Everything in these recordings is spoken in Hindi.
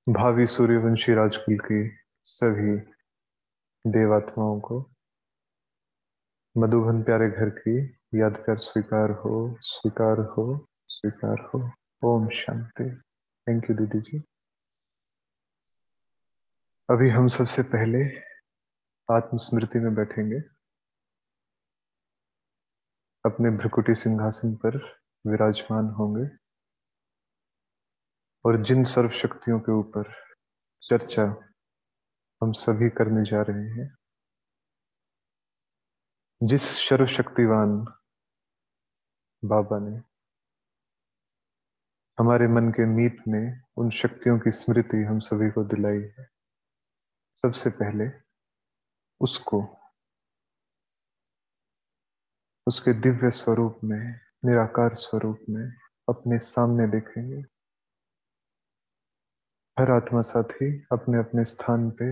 भावी सूर्यवंशी राजकुल की सभी देवात्माओं को मधुबन प्यारे घर की यादगार स्वीकार हो, स्वीकार हो, स्वीकार हो। ओम शांति। थैंक यू दीदी जी। अभी हम सबसे पहले आत्मस्मृति में बैठेंगे, अपने भ्रिकुटी सिंहासन पर विराजमान होंगे और जिन सर्व शक्तियों के ऊपर चर्चा हम सभी करने जा रहे हैं, जिस सर्वशक्तिवान बाबा ने हमारे मन के मीत में उन शक्तियों की स्मृति हम सभी को दिलाई है, सबसे पहले उसको उसके दिव्य स्वरूप में, निराकार स्वरूप में अपने सामने देखेंगे। हर आत्मा साथी अपने अपने स्थान पे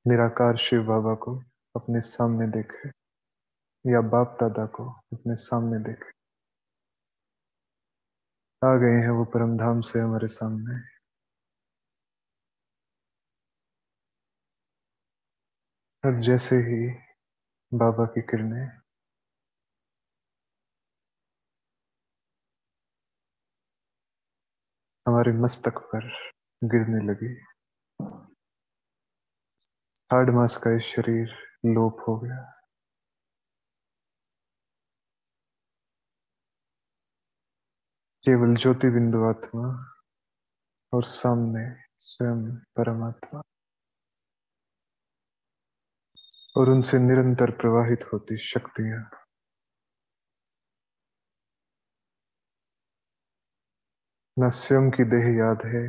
निराकार शिव बाबा को अपने सामने देखे या बाप दादा को अपने सामने देखे। आ गए हैं वो परम धाम से हमारे सामने। और जैसे ही बाबा की किरणें हमारे मस्तक पर गिरने लगी, हाड़ मास का ये शरीर लोप हो गया। केवल ज्योति बिंदु आत्मा और सामने स्वयं परमात्मा, और उनसे निरंतर प्रवाहित होती शक्तियां। न स्वयं की देह याद है,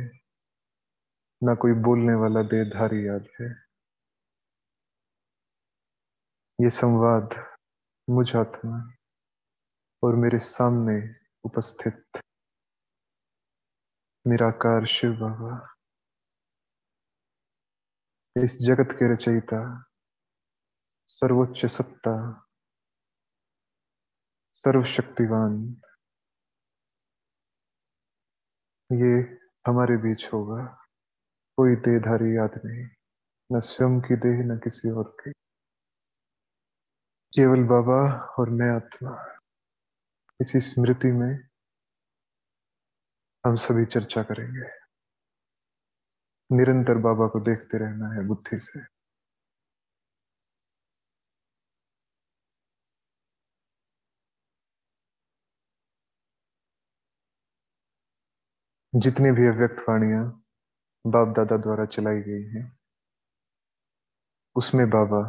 न कोई बोलने वाला देहधारी याद है। ये संवाद मुझ आत्मा और मेरे सामने उपस्थित निराकार शिव बाबा, इस जगत के रचयिता, सर्वोच्च सत्ता, सर्वशक्तिवान, ये हमारे बीच होगा। कोई देहधारी याद नहीं, न स्वयं की देह न किसी और की, केवल बाबा और मैं आत्मा। इसी स्मृति में हम सभी चर्चा करेंगे। निरंतर बाबा को देखते रहना है बुद्धि से। जितनी भी अव्यक्त वाणियां बाप दादा द्वारा चलाई गई हैं, उसमें बाबा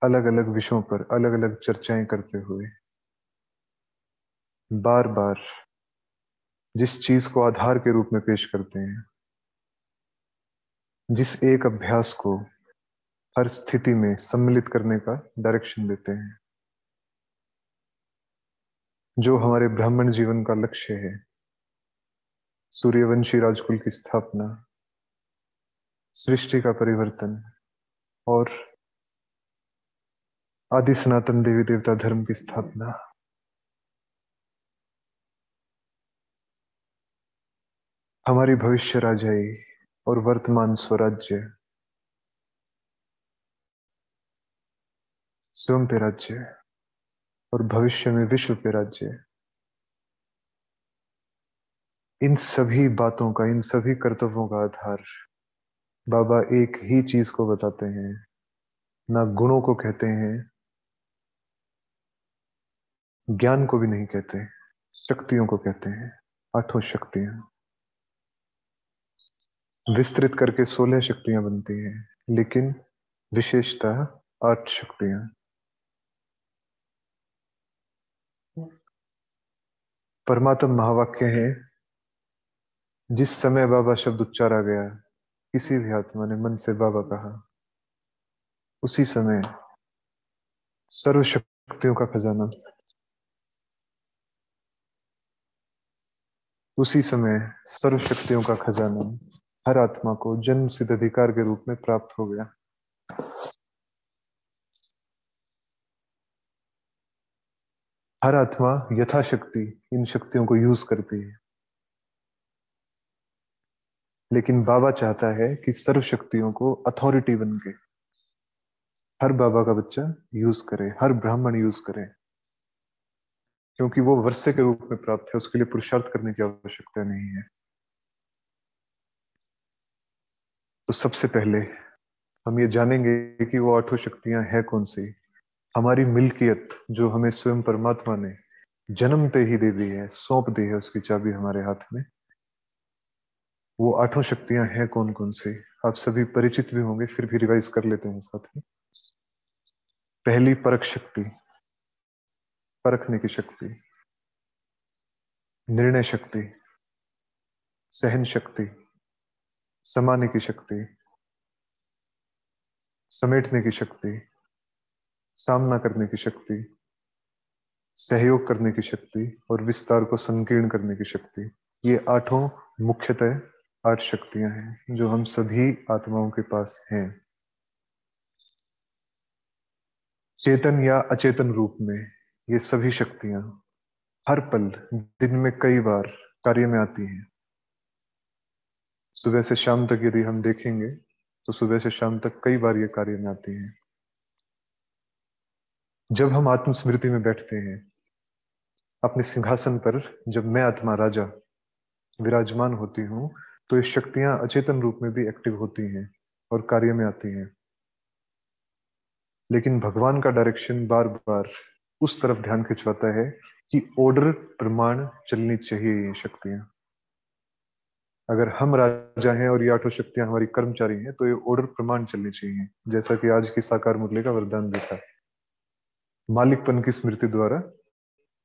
अलग अलग विषयों पर अलग अलग चर्चाएं करते हुए बार बार जिस चीज को आधार के रूप में पेश करते हैं, जिस एक अभ्यास को हर स्थिति में सम्मिलित करने का डायरेक्शन देते हैं, जो हमारे ब्राह्मण जीवन का लक्ष्य है, सूर्यवंशी राजकुल की स्थापना, सृष्टि का परिवर्तन और आदि सनातन देवी देवता धर्म की स्थापना। हमारी भविष्य राजाई और वर्तमान स्वराज्य, स्वयं पे राज्य और भविष्य में विश्व पे राज्य, इन सभी बातों का, इन सभी कर्तव्यों का आधार बाबा एक ही चीज को बताते हैं। ना गुणों को कहते हैं, ज्ञान को भी नहीं कहते, शक्तियों को कहते हैं। आठों शक्तियां विस्तृत करके 16 शक्तियां बनती हैं, लेकिन विशेषता 8 शक्तियां। परमात्म महावाक्य है, जिस समय बाबा शब्द उच्चारा गया, किसी भी आत्मा ने मन से बाबा कहा, उसी समय सर्व शक्तियों का खजाना, उसी समय सर्व शक्तियों का खजाना हर आत्मा को जन्म सिद्ध अधिकार के रूप में प्राप्त हो गया। हर आत्मा यथाशक्ति इन शक्तियों को यूज करती है। लेकिन बाबा चाहता है कि सर्व शक्तियों को अथॉरिटी बन के हर बाबा का बच्चा यूज करे, हर ब्राह्मण यूज करे, क्योंकि वो वर्षे के रूप में प्राप्त है, उसके लिए पुरुषार्थ करने की आवश्यकता नहीं है। तो सबसे पहले हम ये जानेंगे कि वो आठों शक्तियां हैं कौन सी। हमारी मिल्कियत जो हमें स्वयं परमात्मा ने जन्मते ही दे दी है, सौंप दी है, उसकी चाबी हमारे हाथ में, वो आठों शक्तियां हैं कौन कौन सी। आप सभी परिचित भी होंगे, फिर भी रिवाइज कर लेते हैं साथ में। पहली परख शक्ति, परखने की शक्ति। निर्णय शक्ति, सहन शक्ति, समाने की शक्ति, समेटने की शक्ति, सामना करने की शक्ति, सहयोग करने की शक्ति और विस्तार को संकीर्ण करने की शक्ति। ये आठों मुख्यतः 8 शक्तियां हैं जो हम सभी आत्माओं के पास हैं। चेतन या अचेतन रूप में ये सभी शक्तियां हर पल, दिन में कई बार कार्य में आती हैं। सुबह से शाम तक यदि हम देखेंगे तो सुबह से शाम तक कई बार ये कार्य में आती हैं। जब हम आत्मस्मृति में बैठते हैं अपने सिंहासन पर, जब मैं आत्मा राजा विराजमान होती हूँ, तो ये शक्तियां अचेतन रूप में भी एक्टिव होती हैं और कार्य में आती हैं। लेकिन भगवान का डायरेक्शन बार बार उस तरफ ध्यान खिंचवाता है कि ऑर्डर प्रमाण चलनी चाहिए ये शक्तियां। अगर हम राजा हैं और ये आठों शक्तियां हमारी कर्मचारी हैं, तो ये ऑर्डर प्रमाण चलनी चाहिए, जैसा कि आज की साकार मुरली का वरदान भी था। मालिकपन की स्मृति द्वारा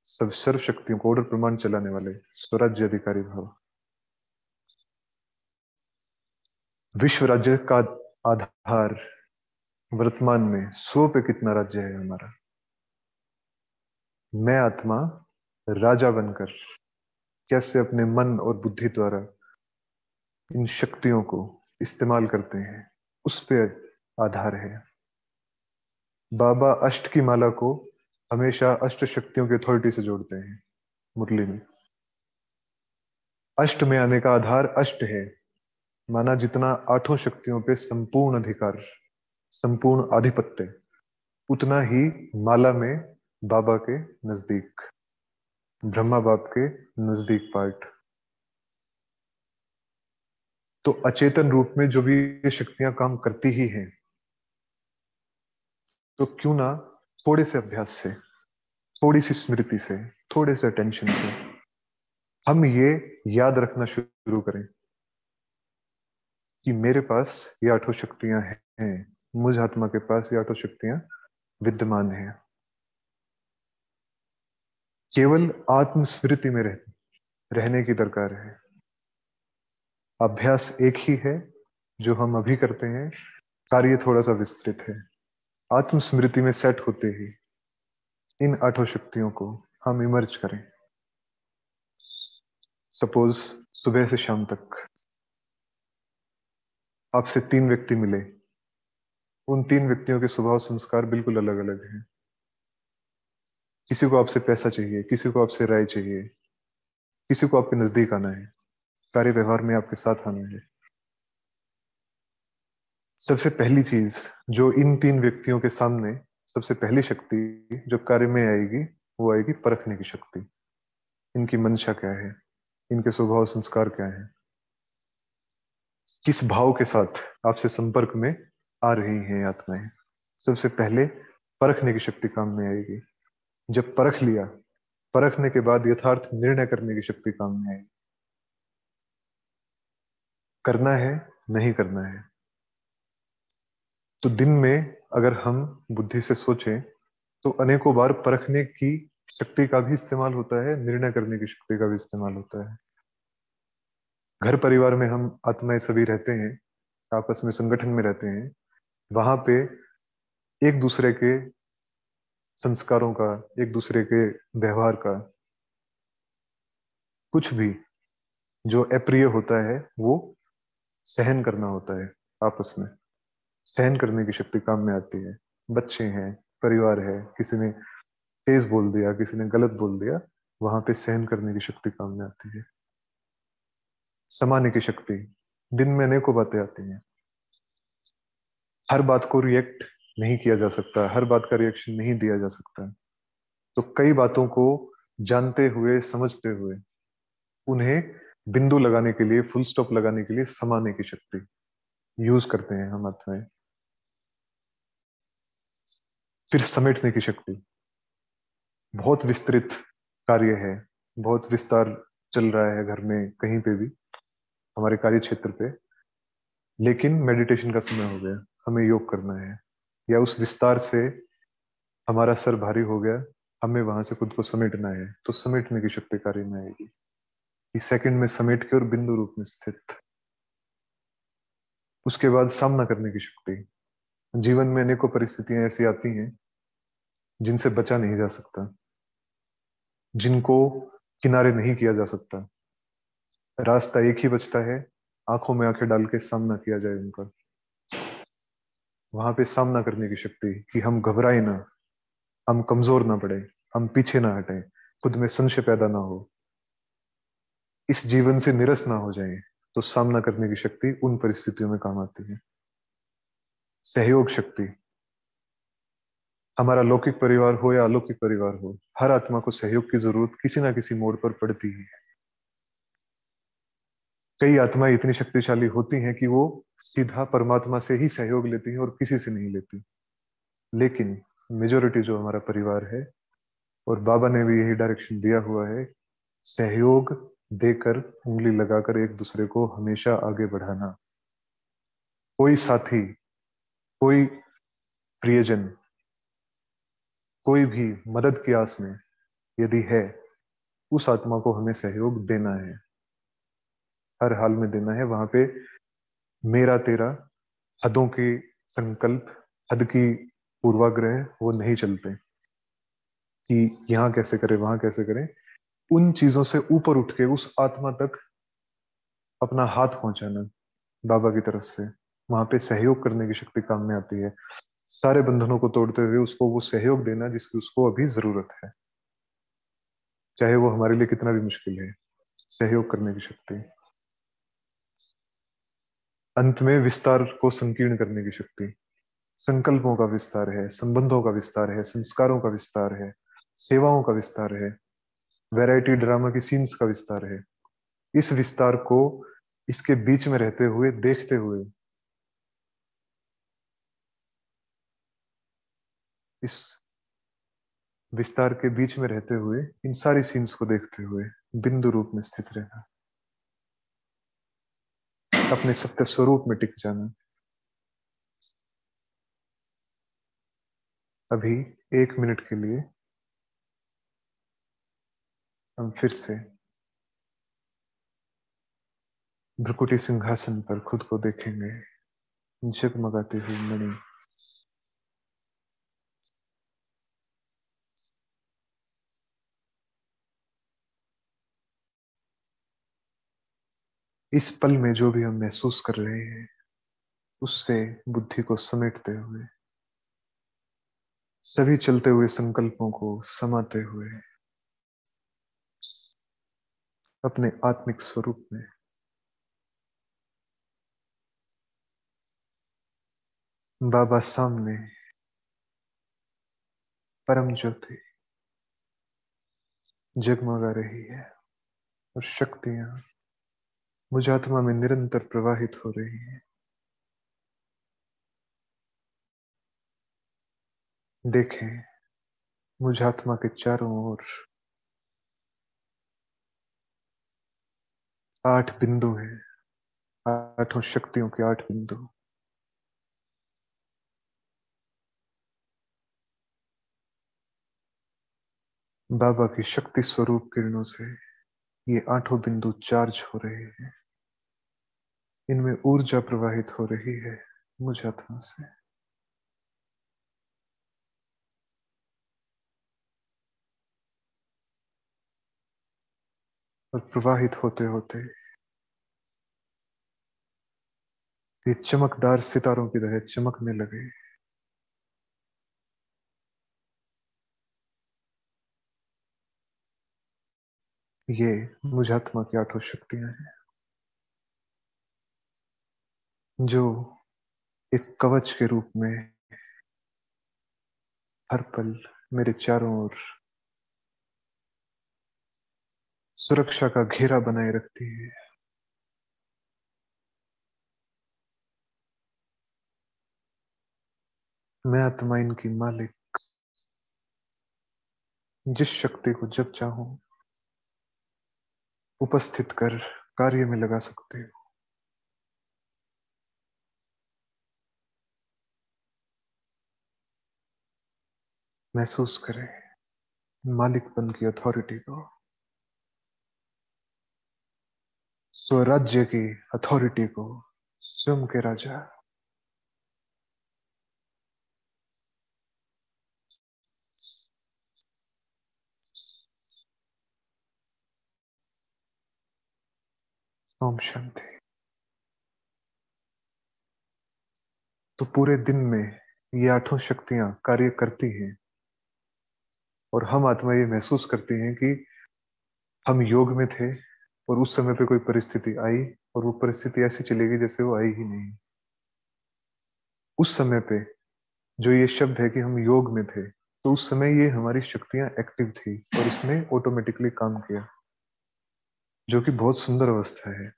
सब सर्व शक्तियों को ऑर्डर प्रमाण चलाने वाले स्वराज्य अधिकारी भाव। विश्व राज्य का आधार वर्तमान में स्व पे कितना राज्य है हमारा। मैं आत्मा राजा बनकर कैसे अपने मन और बुद्धि द्वारा इन शक्तियों को इस्तेमाल करते हैं, उस पे आधार है। बाबा अष्ट की माला को हमेशा अष्ट शक्तियों की अथॉरिटी से जोड़ते हैं मुरली में। अष्ट में आने का आधार अष्ट है, माना जितना आठों शक्तियों पे संपूर्ण अधिकार, संपूर्ण आधिपत्य, उतना ही माला में बाबा के नजदीक, ब्रह्मा बाप के नजदीक पार्ट। तो अचेतन रूप में जो भी ये शक्तियां काम करती ही हैं, तो क्यों ना थोड़े से अभ्यास से, थोड़ी सी स्मृति से, थोड़े से अटेंशन से हम ये याद रखना शुरू करें कि मेरे पास ये आठों शक्तियां हैं, मुझ आत्मा के पास ये आठों शक्तियां विद्यमान हैं। केवल आत्मस्मृति में रहने की दरकार है। अभ्यास एक ही है जो हम अभी करते हैं, कार्य थोड़ा सा विस्तृत है। आत्मस्मृति में सेट होते ही इन आठों शक्तियों को हम इमर्ज करें। सपोज सुबह से शाम तक आपसे 3 व्यक्ति मिले, उन 3 व्यक्तियों के स्वभाव संस्कार बिल्कुल अलग अलग हैं। किसी को आपसे पैसा चाहिए, किसी को आपसे राय चाहिए, किसी को आपके नजदीक आना है, कार्य व्यवहार में आपके साथ आना है। सबसे पहली चीज जो इन 3 व्यक्तियों के सामने, सबसे पहली शक्ति जो कार्य में आएगी, वो आएगी परखने की शक्ति। इनकी मंशा क्या है, इनके स्वभाव संस्कार क्या है, किस भाव के साथ आपसे संपर्क में आ रही हैं आत्माएं। सबसे पहले परखने की शक्ति काम में आएगी। जब परख लिया, परखने के बाद यथार्थ निर्णय करने की शक्ति काम में आएगी। करना है, नहीं करना है। तो दिन में अगर हम बुद्धि से सोचें तो अनेकों बार परखने की शक्ति का भी इस्तेमाल होता है, निर्णय करने की शक्ति का भी इस्तेमाल होता है। घर परिवार में हम आत्माएं सभी रहते हैं, आपस में संगठन में रहते हैं, वहां पे एक दूसरे के संस्कारों का, एक दूसरे के व्यवहार का, कुछ भी जो अप्रिय होता है वो सहन करना होता है आपस में। सहन करने की शक्ति काम में आती है। बच्चे हैं, परिवार है, किसी ने तेज बोल दिया, किसी ने गलत बोल दिया, वहां पे सहन करने की शक्ति काम में आती है। समाने की शक्ति, दिन में अनेकों बातें आती हैं। हर बात को रिएक्ट नहीं किया जा सकता, हर बात का रिएक्शन नहीं दिया जा सकता। तो कई बातों को जानते हुए, समझते हुए, उन्हें बिंदु लगाने के लिए, फुल स्टॉप लगाने के लिए समाने की शक्ति यूज करते हैं हम आत्माएं। फिर समेटने की शक्ति, बहुत विस्तृत कार्य है, बहुत विस्तार चल रहा है घर में, कहीं पे भी, हमारे कार्य क्षेत्र पे। लेकिन मेडिटेशन का समय हो गया, हमें योग करना है, या उस विस्तार से हमारा सर भारी हो गया, हमें वहां से खुद को समेटना है, तो समेटने की शक्ति कार्य में आएगी। इस सेकंड में समेट के और बिंदु रूप में स्थित। उसके बाद सामना करने की शक्ति। जीवन में अनेकों परिस्थितियां ऐसी आती हैं जिनसे बचा नहीं जा सकता, जिनको किनारे नहीं किया जा सकता। रास्ता एक ही बचता है, आंखों में आंखें डाल के सामना किया जाए उनका। वहां पे सामना करने की शक्ति, कि हम घबराए ना, हम कमजोर ना पड़े, हम पीछे ना हटें, खुद में संशय पैदा ना हो, इस जीवन से निरस ना हो जाए। तो सामना करने की शक्ति उन परिस्थितियों में काम आती है। सहयोग शक्ति, हमारा लौकिक परिवार हो या अलौकिक परिवार हो, हर आत्मा को सहयोग की जरूरत किसी ना किसी मोड़ पर पड़ती ही है। कई आत्माएं इतनी शक्तिशाली होती हैं कि वो सीधा परमात्मा से ही सहयोग लेती हैं और किसी से नहीं लेती। लेकिन मेजोरिटी जो हमारा परिवार है, और बाबा ने भी यही डायरेक्शन दिया हुआ है, सहयोग देकर, उंगली लगाकर एक दूसरे को हमेशा आगे बढ़ाना। कोई साथी, कोई प्रियजन, कोई भी मदद की आस में यदि है, उस आत्मा को हमें सहयोग देना है, हर हाल में देना है। वहां पे मेरा तेरा, हदों के संकल्प, हद की पूर्वाग्रह वो नहीं चलते, कि यहाँ कैसे करें, वहां कैसे करें। उन चीजों से ऊपर उठ के उस आत्मा तक अपना हाथ पहुंचाना बाबा की तरफ से, वहां पे सहयोग करने की शक्ति काम में आती है। सारे बंधनों को तोड़ते हुए उसको वो सहयोग देना जिसकी उसको अभी जरूरत है, चाहे वो हमारे लिए कितना भी मुश्किल है। सहयोग करने की शक्ति। अंत में विस्तार को संकीर्ण करने की शक्ति। संकल्पों का विस्तार है, संबंधों का विस्तार है, संस्कारों का विस्तार है, सेवाओं का विस्तार है, वैरायटी ड्रामा की सीन्स का विस्तार है। इस विस्तार को इसके बीच में रहते हुए, देखते हुए, इस विस्तार के बीच में रहते हुए, इन सारी सीन्स को देखते हुए बिंदु रूप में स्थित रहना, अपने सत्य स्वरूप में टिक जाना। अभी 1 मिनट के लिए हम फिर से भ्रुकुटी सिंहासन पर खुद को देखेंगे, जगमगाती हुई मणि। इस पल में जो भी हम महसूस कर रहे हैं, उससे बुद्धि को समेटते हुए, सभी चलते हुए संकल्पों को समाते हुए, अपने आत्मिक स्वरूप में बाबा सामने, परम ज्योति जगमगा रही है, और शक्तियां मुझ आत्मा में निरंतर प्रवाहित हो रही है। देखें, मुझ आत्मा के चारों ओर 8 बिंदु हैं, 8 शक्तियों के 8 बिंदु। बाबा की शक्ति स्वरूप किरणों से ये 8 बिंदु चार्ज हो रहे हैं, इनमें ऊर्जा प्रवाहित हो रही है मुझ आत्मा से। और प्रवाहित होते होते ये चमकदार सितारों की तरह चमकने लगे। ये मुझ आत्मा की 8 शक्तियां हैं। जो एक कवच के रूप में हर पल मेरे चारों ओर सुरक्षा का घेरा बनाए रखती है। मैं आत्मा इनकी मालिक, जिस शक्ति को जब चाहूं उपस्थित कर कार्य में लगा सकते हो। महसूस करें मालिकपन की अथॉरिटी को, स्वराज्य की अथॉरिटी को, स्वयं के राजा। ओम शांति। तो पूरे दिन में ये आठों शक्तियां कार्य करती हैं और हम आत्मा ये महसूस करती हैं कि हम योग में थे और उस समय पे कोई परिस्थिति आई और वो परिस्थिति ऐसी चलेगी जैसे वो आई ही नहीं। उस समय पे जो ये शब्द है कि हम योग में थे, तो उस समय ये हमारी शक्तियां एक्टिव थी और उसने ऑटोमेटिकली काम किया, जो कि बहुत सुंदर अवस्था है।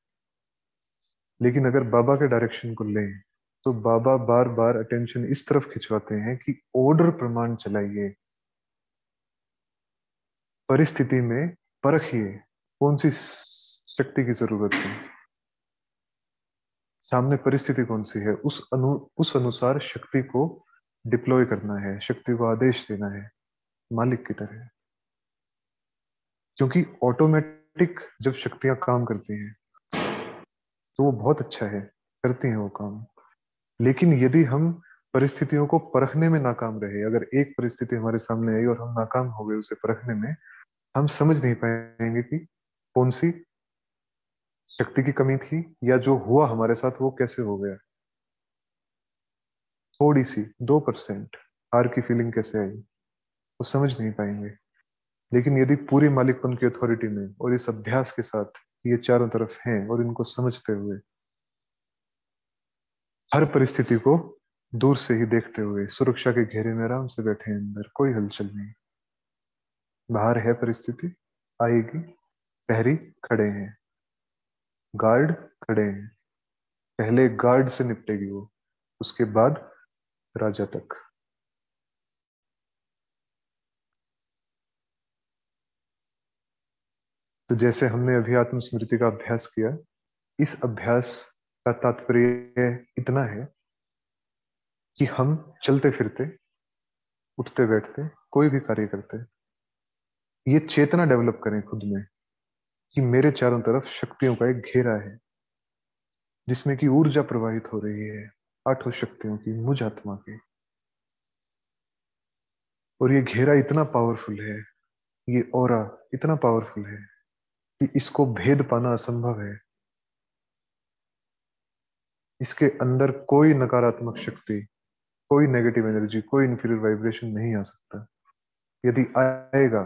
लेकिन अगर बाबा के डायरेक्शन को लें तो बाबा बार बार अटेंशन इस तरफ खिंचवाते हैं कि ऑर्डर प्रमाण चलाइए, परिस्थिति में परखिए कौन सी शक्ति की जरूरत है, सामने परिस्थिति कौन सी है, उस अनुसार शक्ति को डिप्लॉय करना है, शक्ति को आदेश देना है मालिक की तरह। क्योंकि ऑटोमेटिक जब शक्तियां काम करती हैं तो वो बहुत अच्छा है, करती हैं वो काम। लेकिन यदि हम परिस्थितियों को परखने में नाकाम रहे, अगर एक परिस्थिति हमारे सामने आई और हम नाकाम हो गए उसे परखने में, हम समझ नहीं पाएंगे कि कौन सी शक्ति की कमी थी या जो हुआ हमारे साथ वो कैसे हो गया। थोड़ी सी 2% हार की फीलिंग कैसे आई वो समझ नहीं पाएंगे। लेकिन यदि पूरी मालिकपन की अथॉरिटी में और इस अभ्यास के साथ ये चारों तरफ हैं और इनको समझते हुए हर परिस्थिति को दूर से ही देखते हुए सुरक्षा के घेरे में आराम से बैठे हैं, अंदर कोई हलचल नहीं, बाहर है परिस्थिति, आएगी, प्रहरी खड़े हैं, गार्ड खड़े हैं, पहले गार्ड से निपटेगी वो, उसके बाद राजा तक। तो जैसे हमने अभी आत्मस्मृति का अभ्यास किया, इस अभ्यास का तात्पर्य इतना है कि हम चलते फिरते, उठते बैठते, कोई भी कार्य करते, ये चेतना डेवलप करें खुद में कि मेरे चारों तरफ शक्तियों का एक घेरा है जिसमें कि ऊर्जा प्रवाहित हो रही है, आठों शक्तियों की, मुझ आत्मा की। और ये घेरा इतना पावरफुल है, ये ऑरा इतना पावरफुल है कि इसको भेद पाना असंभव है। इसके अंदर कोई नकारात्मक शक्ति, कोई नेगेटिव एनर्जी, कोई इंफीरियर वाइब्रेशन नहीं आ सकता। यदि आएगा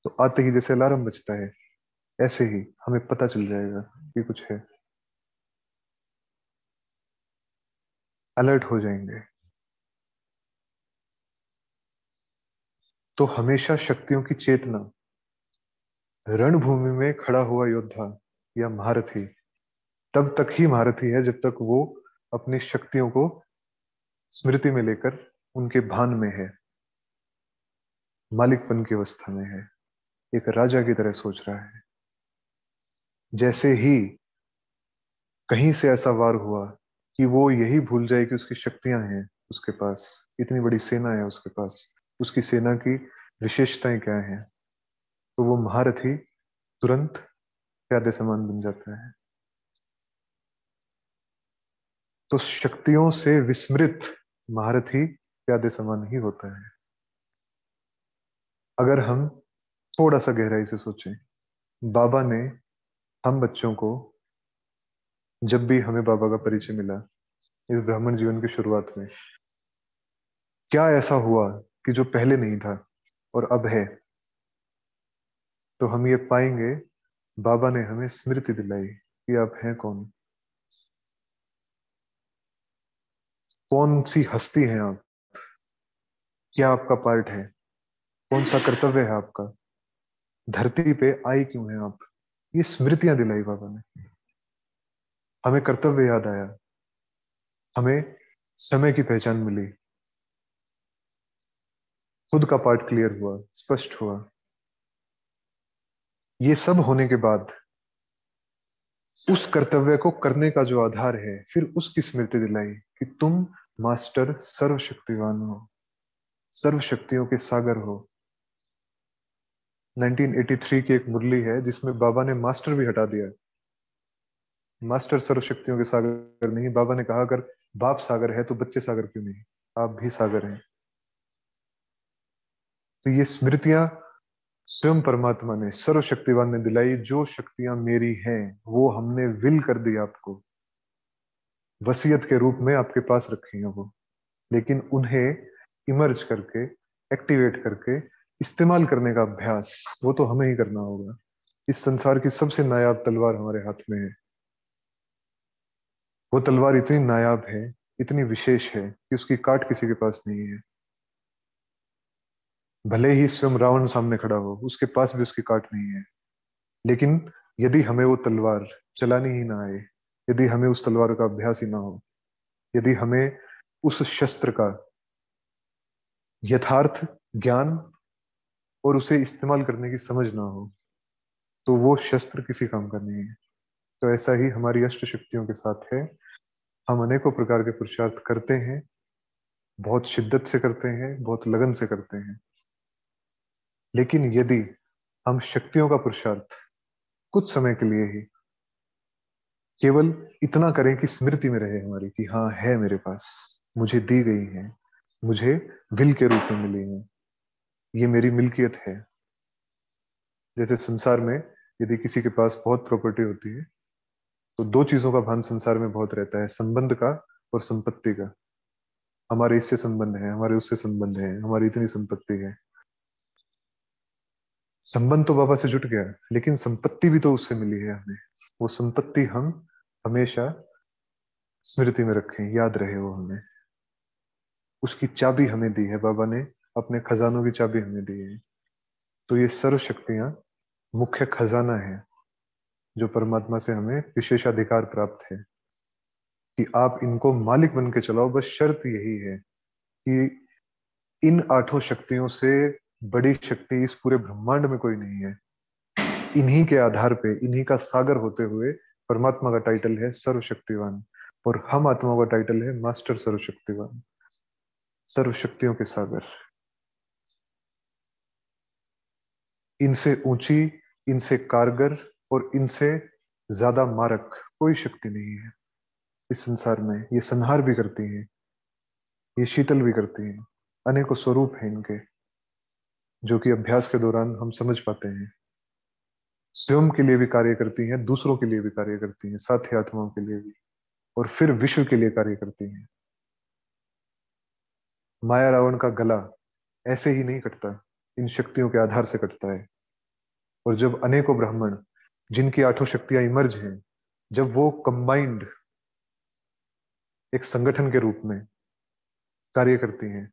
तो आते ही जैसे अलार्म बजता है ऐसे ही हमें पता चल जाएगा कि कुछ है, अलर्ट हो जाएंगे। तो हमेशा शक्तियों की चेतना, रणभूमि में खड़ा हुआ योद्धा या महारथी तब तक ही महारथी है जब तक वो अपनी शक्तियों को स्मृति में लेकर उनके भान में है, मालिकपन की अवस्था में है, एक राजा की तरह सोच रहा है। जैसे ही कहीं से ऐसा वार हुआ कि वो यही भूल जाए कि उसकी शक्तियां हैं, उसके पास इतनी बड़ी सेना है, उसके पास उसकी सेना की विशेषताएं क्या हैं, तो वो महारथी तुरंत प्यादे समान बन जाता है। तो शक्तियों से विस्मृत महारथी प्यादे समान ही होता है। अगर हम थोड़ा सा गहराई से सोचें, बाबा ने हम बच्चों को, जब भी हमें बाबा का परिचय मिला इस ब्राह्मण जीवन की शुरुआत में, क्या ऐसा हुआ कि जो पहले नहीं था और अब है, तो हम ये पाएंगे बाबा ने हमें स्मृति दिलाई कि आप हैं कौन। कौन सी हस्ती हैं आप, क्या आपका पार्ट है, कौन सा कर्तव्य है आपका, धरती पे आए क्यों हैं आप। ये स्मृतियां दिलाई बाबा ने। हमें कर्तव्य याद आया, हमें समय की पहचान मिली, खुद का पार्ट क्लियर हुआ, स्पष्ट हुआ। ये सब होने के बाद उस कर्तव्य को करने का जो आधार है, फिर उसकी स्मृति दिलाई कि तुम मास्टर सर्वशक्तिवान हो, सर्व शक्तियों के सागर हो। 1983 की एक मुरली है जिसमें बाबा ने मास्टर भी हटा दिया। मास्टर सर्व शक्तियों के सागर नहीं, बाबा ने कहा अगर बाप सागर है तो बच्चे सागर क्यों नहीं, आप भी सागर हैं। तो ये स्मृतियां स्वयं परमात्मा ने, सर्वशक्तिवान ने दिलाई। जो शक्तियां मेरी हैं वो हमने विल कर दी आपको, वसीयत के रूप में आपके पास रखी हैं वो। लेकिन उन्हें इमर्ज करके, एक्टिवेट करके इस्तेमाल करने का अभ्यास वो तो हमें ही करना होगा। इस संसार की सबसे नायाब तलवार हमारे हाथ में है। वो तलवार इतनी नायाब है, इतनी विशेष है कि उसकी काट किसी के पास नहीं है। भले ही स्वयं रावण सामने खड़ा हो, उसके पास भी उसकी काट नहीं है। लेकिन यदि हमें वो तलवार चलानी ही ना आए, यदि हमें उस तलवार का अभ्यास ही ना हो, यदि हमें उस शस्त्र का यथार्थ ज्ञान और उसे इस्तेमाल करने की समझ ना हो, तो वो शस्त्र किसी काम का नहीं है। तो ऐसा ही हमारी अष्ट शक्तियों के साथ है। हम अनेकों प्रकार के पुरुषार्थ करते हैं, बहुत शिद्दत से करते हैं, बहुत लगन से करते हैं। लेकिन यदि हम शक्तियों का पुरुषार्थ कुछ समय के लिए ही केवल इतना करें कि स्मृति में रहे हमारी कि हाँ है मेरे पास, मुझे दी गई है, मुझे विल के रूप में मिली है, ये मेरी मिल्कियत है। जैसे संसार में यदि किसी के पास बहुत प्रॉपर्टी होती है तो दो चीजों का भान संसार में बहुत रहता है, संबंध का और संपत्ति का। हमारे इससे संबंध है, हमारे उससे संबंध है, हमारी इतनी संपत्ति है। संबंध तो बाबा से जुट गया, लेकिन संपत्ति भी तो उससे मिली है हमें। वो संपत्ति हम हमेशा स्मृति में रखें, याद रहे वो हमें। उसकी चाबी हमें दी है बाबा ने, अपने खजानों की चाबी हमें दी है। तो ये सर्व शक्तियां मुख्य खजाना है जो परमात्मा से हमें विशेषाधिकार प्राप्त है कि आप इनको मालिक बन के चलाओ। बस शर्त यही है कि इन आठों शक्तियों से बड़ी शक्ति इस पूरे ब्रह्मांड में कोई नहीं है। इन्हीं के आधार पे, इन्हीं का सागर होते हुए परमात्मा का टाइटल है सर्वशक्तिवान, और हम आत्माओं का टाइटल है मास्टर सर्वशक्तिवान, सर्व शक्तियों के सागर। इनसे ऊंची, इनसे कारगर और इनसे ज्यादा मारक कोई शक्ति नहीं है इस संसार में। ये संहार भी करती हैं, ये शीतल भी करती हैं। अनेकों स्वरूप हैं इनके जो कि अभ्यास के दौरान हम समझ पाते हैं। स्वयं के लिए भी कार्य करती हैं, दूसरों के लिए भी कार्य करती हैं, साथी आत्माओं के लिए भी, और फिर विश्व के लिए कार्य करती हैं। माया रावण का गला ऐसे ही नहीं कटता, इन शक्तियों के आधार से कटता है। और जब अनेकों ब्राह्मण जिनकी आठों शक्तियां इमर्ज हैं, जब वो कंबाइंड एक संगठन के रूप में कार्य करती हैं,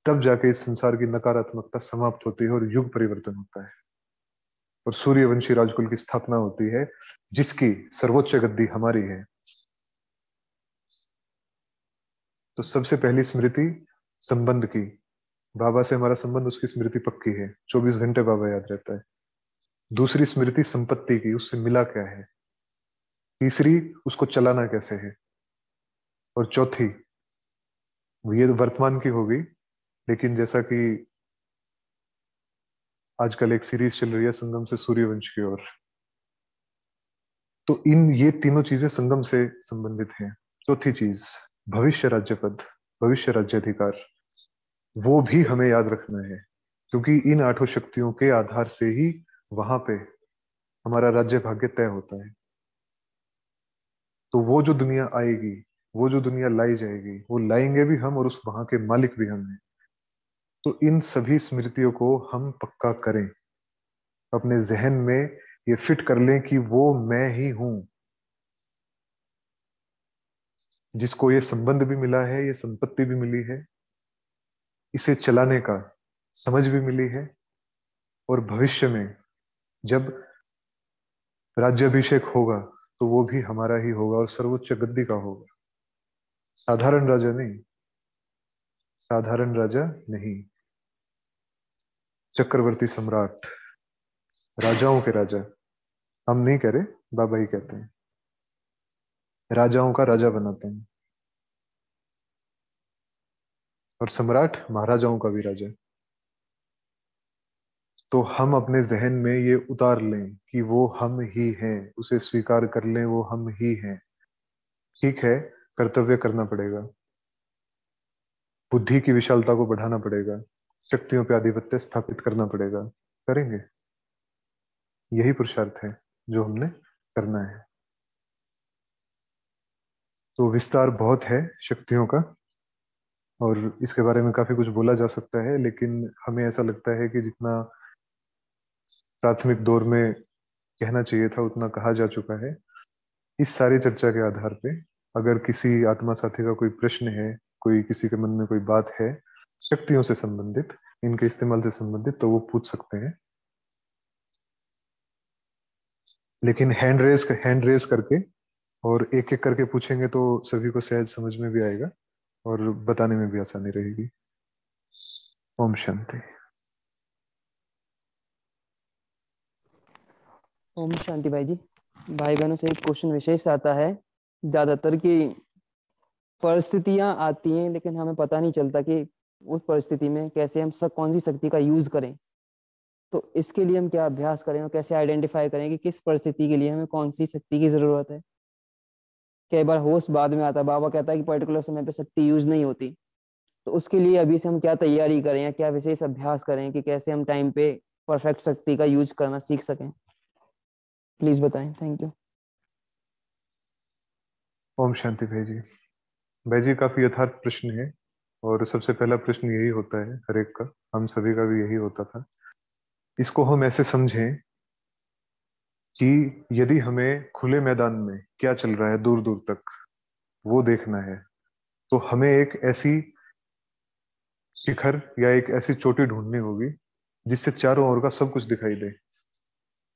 तब जाके इस संसार की नकारात्मकता समाप्त होती है और युग परिवर्तन होता है और सूर्यवंशी राजकुल की स्थापना होती है, जिसकी सर्वोच्च गद्दी हमारी है। तो सबसे पहली स्मृति संबंध की, बाबा से हमारा संबंध, उसकी स्मृति पक्की है, 24 घंटे बाबा याद रहता है। दूसरी स्मृति संपत्ति की, उससे मिला क्या है। तीसरी, उसको चलाना कैसे है। और चौथी, ये तो वर्तमान की होगी, लेकिन जैसा कि आजकल एक सीरीज चल रही है संगम से सूर्यवंश की ओर, तो इन ये तीनों चीजें संगम से संबंधित हैं। चौथी चीज भविष्य राज्य पद, भविष्य राज्य अधिकार, वो भी हमें याद रखना है, क्योंकि इन आठों शक्तियों के आधार से ही वहां पे हमारा राज्य भाग्य तय होता है। तो वो जो दुनिया आएगी, वो जो दुनिया लाई जाएगी, वो लाएंगे भी हम और उस वहां के मालिक भी हम हैं। तो इन सभी स्मृतियों को हम पक्का करें, अपने जहन में ये फिट कर लें कि वो मैं ही हूं। जिसको ये संबंध भी मिला है, ये संपत्ति भी मिली है, इसे चलाने का समझ भी मिली है, और भविष्य में जब राज्याभिषेक होगा तो वो भी हमारा ही होगा और सर्वोच्च गद्दी का होगा। साधारण राजा नहीं, साधारण राजा नहीं, चक्रवर्ती सम्राट, राजाओं के राजा। हम नहीं कह रहे, बाबा ही कहते हैं, राजाओं का राजा बनाते हैं। और सम्राट महाराजाओं का भी राजा। तो हम अपने जहन में ये उतार लें कि वो हम ही हैं, उसे स्वीकार कर लें, वो हम ही हैं। ठीक है, कर्तव्य करना पड़ेगा, बुद्धि की विशालता को बढ़ाना पड़ेगा, शक्तियों पे आधिपत्य स्थापित करना पड़ेगा। करेंगे, यही पुरुषार्थ है जो हमने करना है। तो विस्तार बहुत है शक्तियों का, और इसके बारे में काफी कुछ बोला जा सकता है, लेकिन हमें ऐसा लगता है कि जितना प्राथमिक दौर में कहना चाहिए था उतना कहा जा चुका है। इस सारी चर्चा के आधार पे अगर किसी आत्मा साथी का कोई प्रश्न है, कोई किसी के मन में कोई बात है शक्तियों से संबंधित, इनके इस्तेमाल से संबंधित, तो वो पूछ सकते हैं। लेकिन हैंड रेज करके और एक एक करके पूछेंगे तो सभी को सहज समझ में भी आएगा और बताने में भी आसानी रहेगी। ओम शांति। ओम शांति भाई जी। भाई बहनों से एक क्वेश्चन विशेष आता है, ज्यादातर की परिस्थितियां आती हैं लेकिन हमें पता नहीं चलता कि उस परिस्थिति में कैसे हम सब कौन सी शक्ति का यूज करें। तो इसके लिए हम क्या अभ्यास करें और कैसे आइडेंटिफाई करें कि किस परिस्थिति के लिए हमें कौन सी शक्ति की जरूरत है। कई बार होश बाद में आता है, बाबा कहता है कि पर्टिकुलर समय पे शक्ति यूज नहीं होती। तो उसके लिए अभी से हम क्या तैयारी करें या क्या विशेष अभ्यास करें कि कैसे हम टाइम पे परफेक्ट शक्ति का यूज करना सीख सकें, प्लीज बताएं। Thank you. ओम शांति भाई जी। भाई जी काफी यथार्थ प्रश्न है, और सबसे पहला प्रश्न यही होता है हर एक का, हम सभी का भी यही होता था। इसको हम ऐसे समझें कि यदि हमें खुले मैदान में क्या चल रहा है दूर दूर तक वो देखना है, तो हमें एक ऐसी शिखर या एक ऐसी चोटी ढूंढनी होगी जिससे चारों ओर का सब कुछ दिखाई दे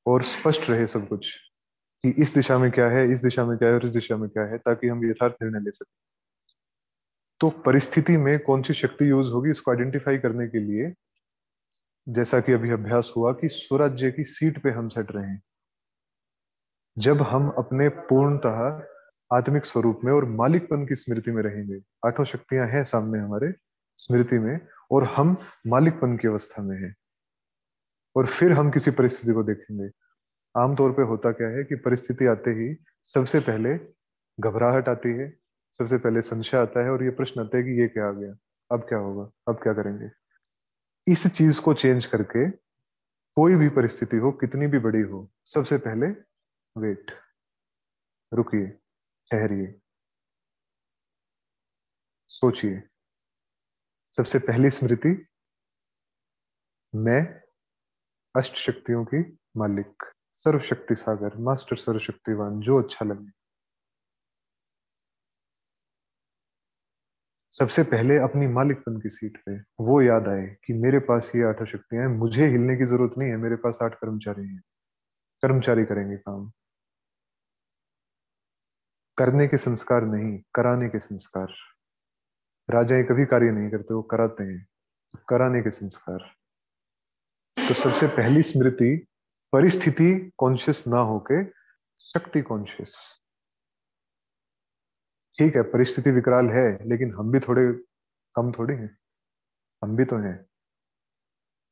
और स्पष्ट रहे सब कुछ, कि इस दिशा में क्या है, इस दिशा में क्या है और इस दिशा में क्या है, ताकि हम यथार्थ निर्णय ले सकें। तो परिस्थिति में कौन सी शक्ति यूज होगी इसको आइडेंटिफाई करने के लिए, जैसा कि अभी अभ्यास हुआ कि स्वराज्य की सीट पे हम सेट रहे हैं, जब हम अपने पूर्णतः आत्मिक स्वरूप में और मालिकपन की स्मृति में रहेंगे। आठों शक्तियां हैं सामने हमारे स्मृति में, और हम मालिकपन की अवस्था में हैं, और फिर हम किसी परिस्थिति को देखेंगे। आमतौर पे होता क्या है कि परिस्थिति आते ही सबसे पहले घबराहट आती है, सबसे पहले संशय आता है, और ये प्रश्न आता है कि ये क्या आ गया, अब क्या होगा, अब क्या करेंगे। इस चीज को चेंज करके कोई भी परिस्थिति हो, कितनी भी बड़ी हो, सबसे पहले वेट, रुकिए, ठहरिए, सोचिए। सबसे पहली स्मृति, मैं अष्ट शक्तियों की मालिक, सर्वशक्ति सागर, मास्टर सर्वशक्तिवान, जो अच्छा लगे। सबसे पहले अपनी मालिकपन की सीट पे वो याद आए कि मेरे पास ये आठ शक्तियां हैं, मुझे हिलने की जरूरत नहीं है, मेरे पास आठ कर्मचारी हैं, कर्मचारी करेंगे काम। करने के संस्कार नहीं, कराने के संस्कार। राजाएं कभी कार्य नहीं करते, वो कराते हैं। कराने के संस्कार। तो सबसे पहली स्मृति, परिस्थिति कॉन्शियस ना होके शक्ति कॉन्शियस। ठीक है, परिस्थिति विकराल है, लेकिन हम भी थोड़े कम थोड़ी हैं, हम भी तो हैं।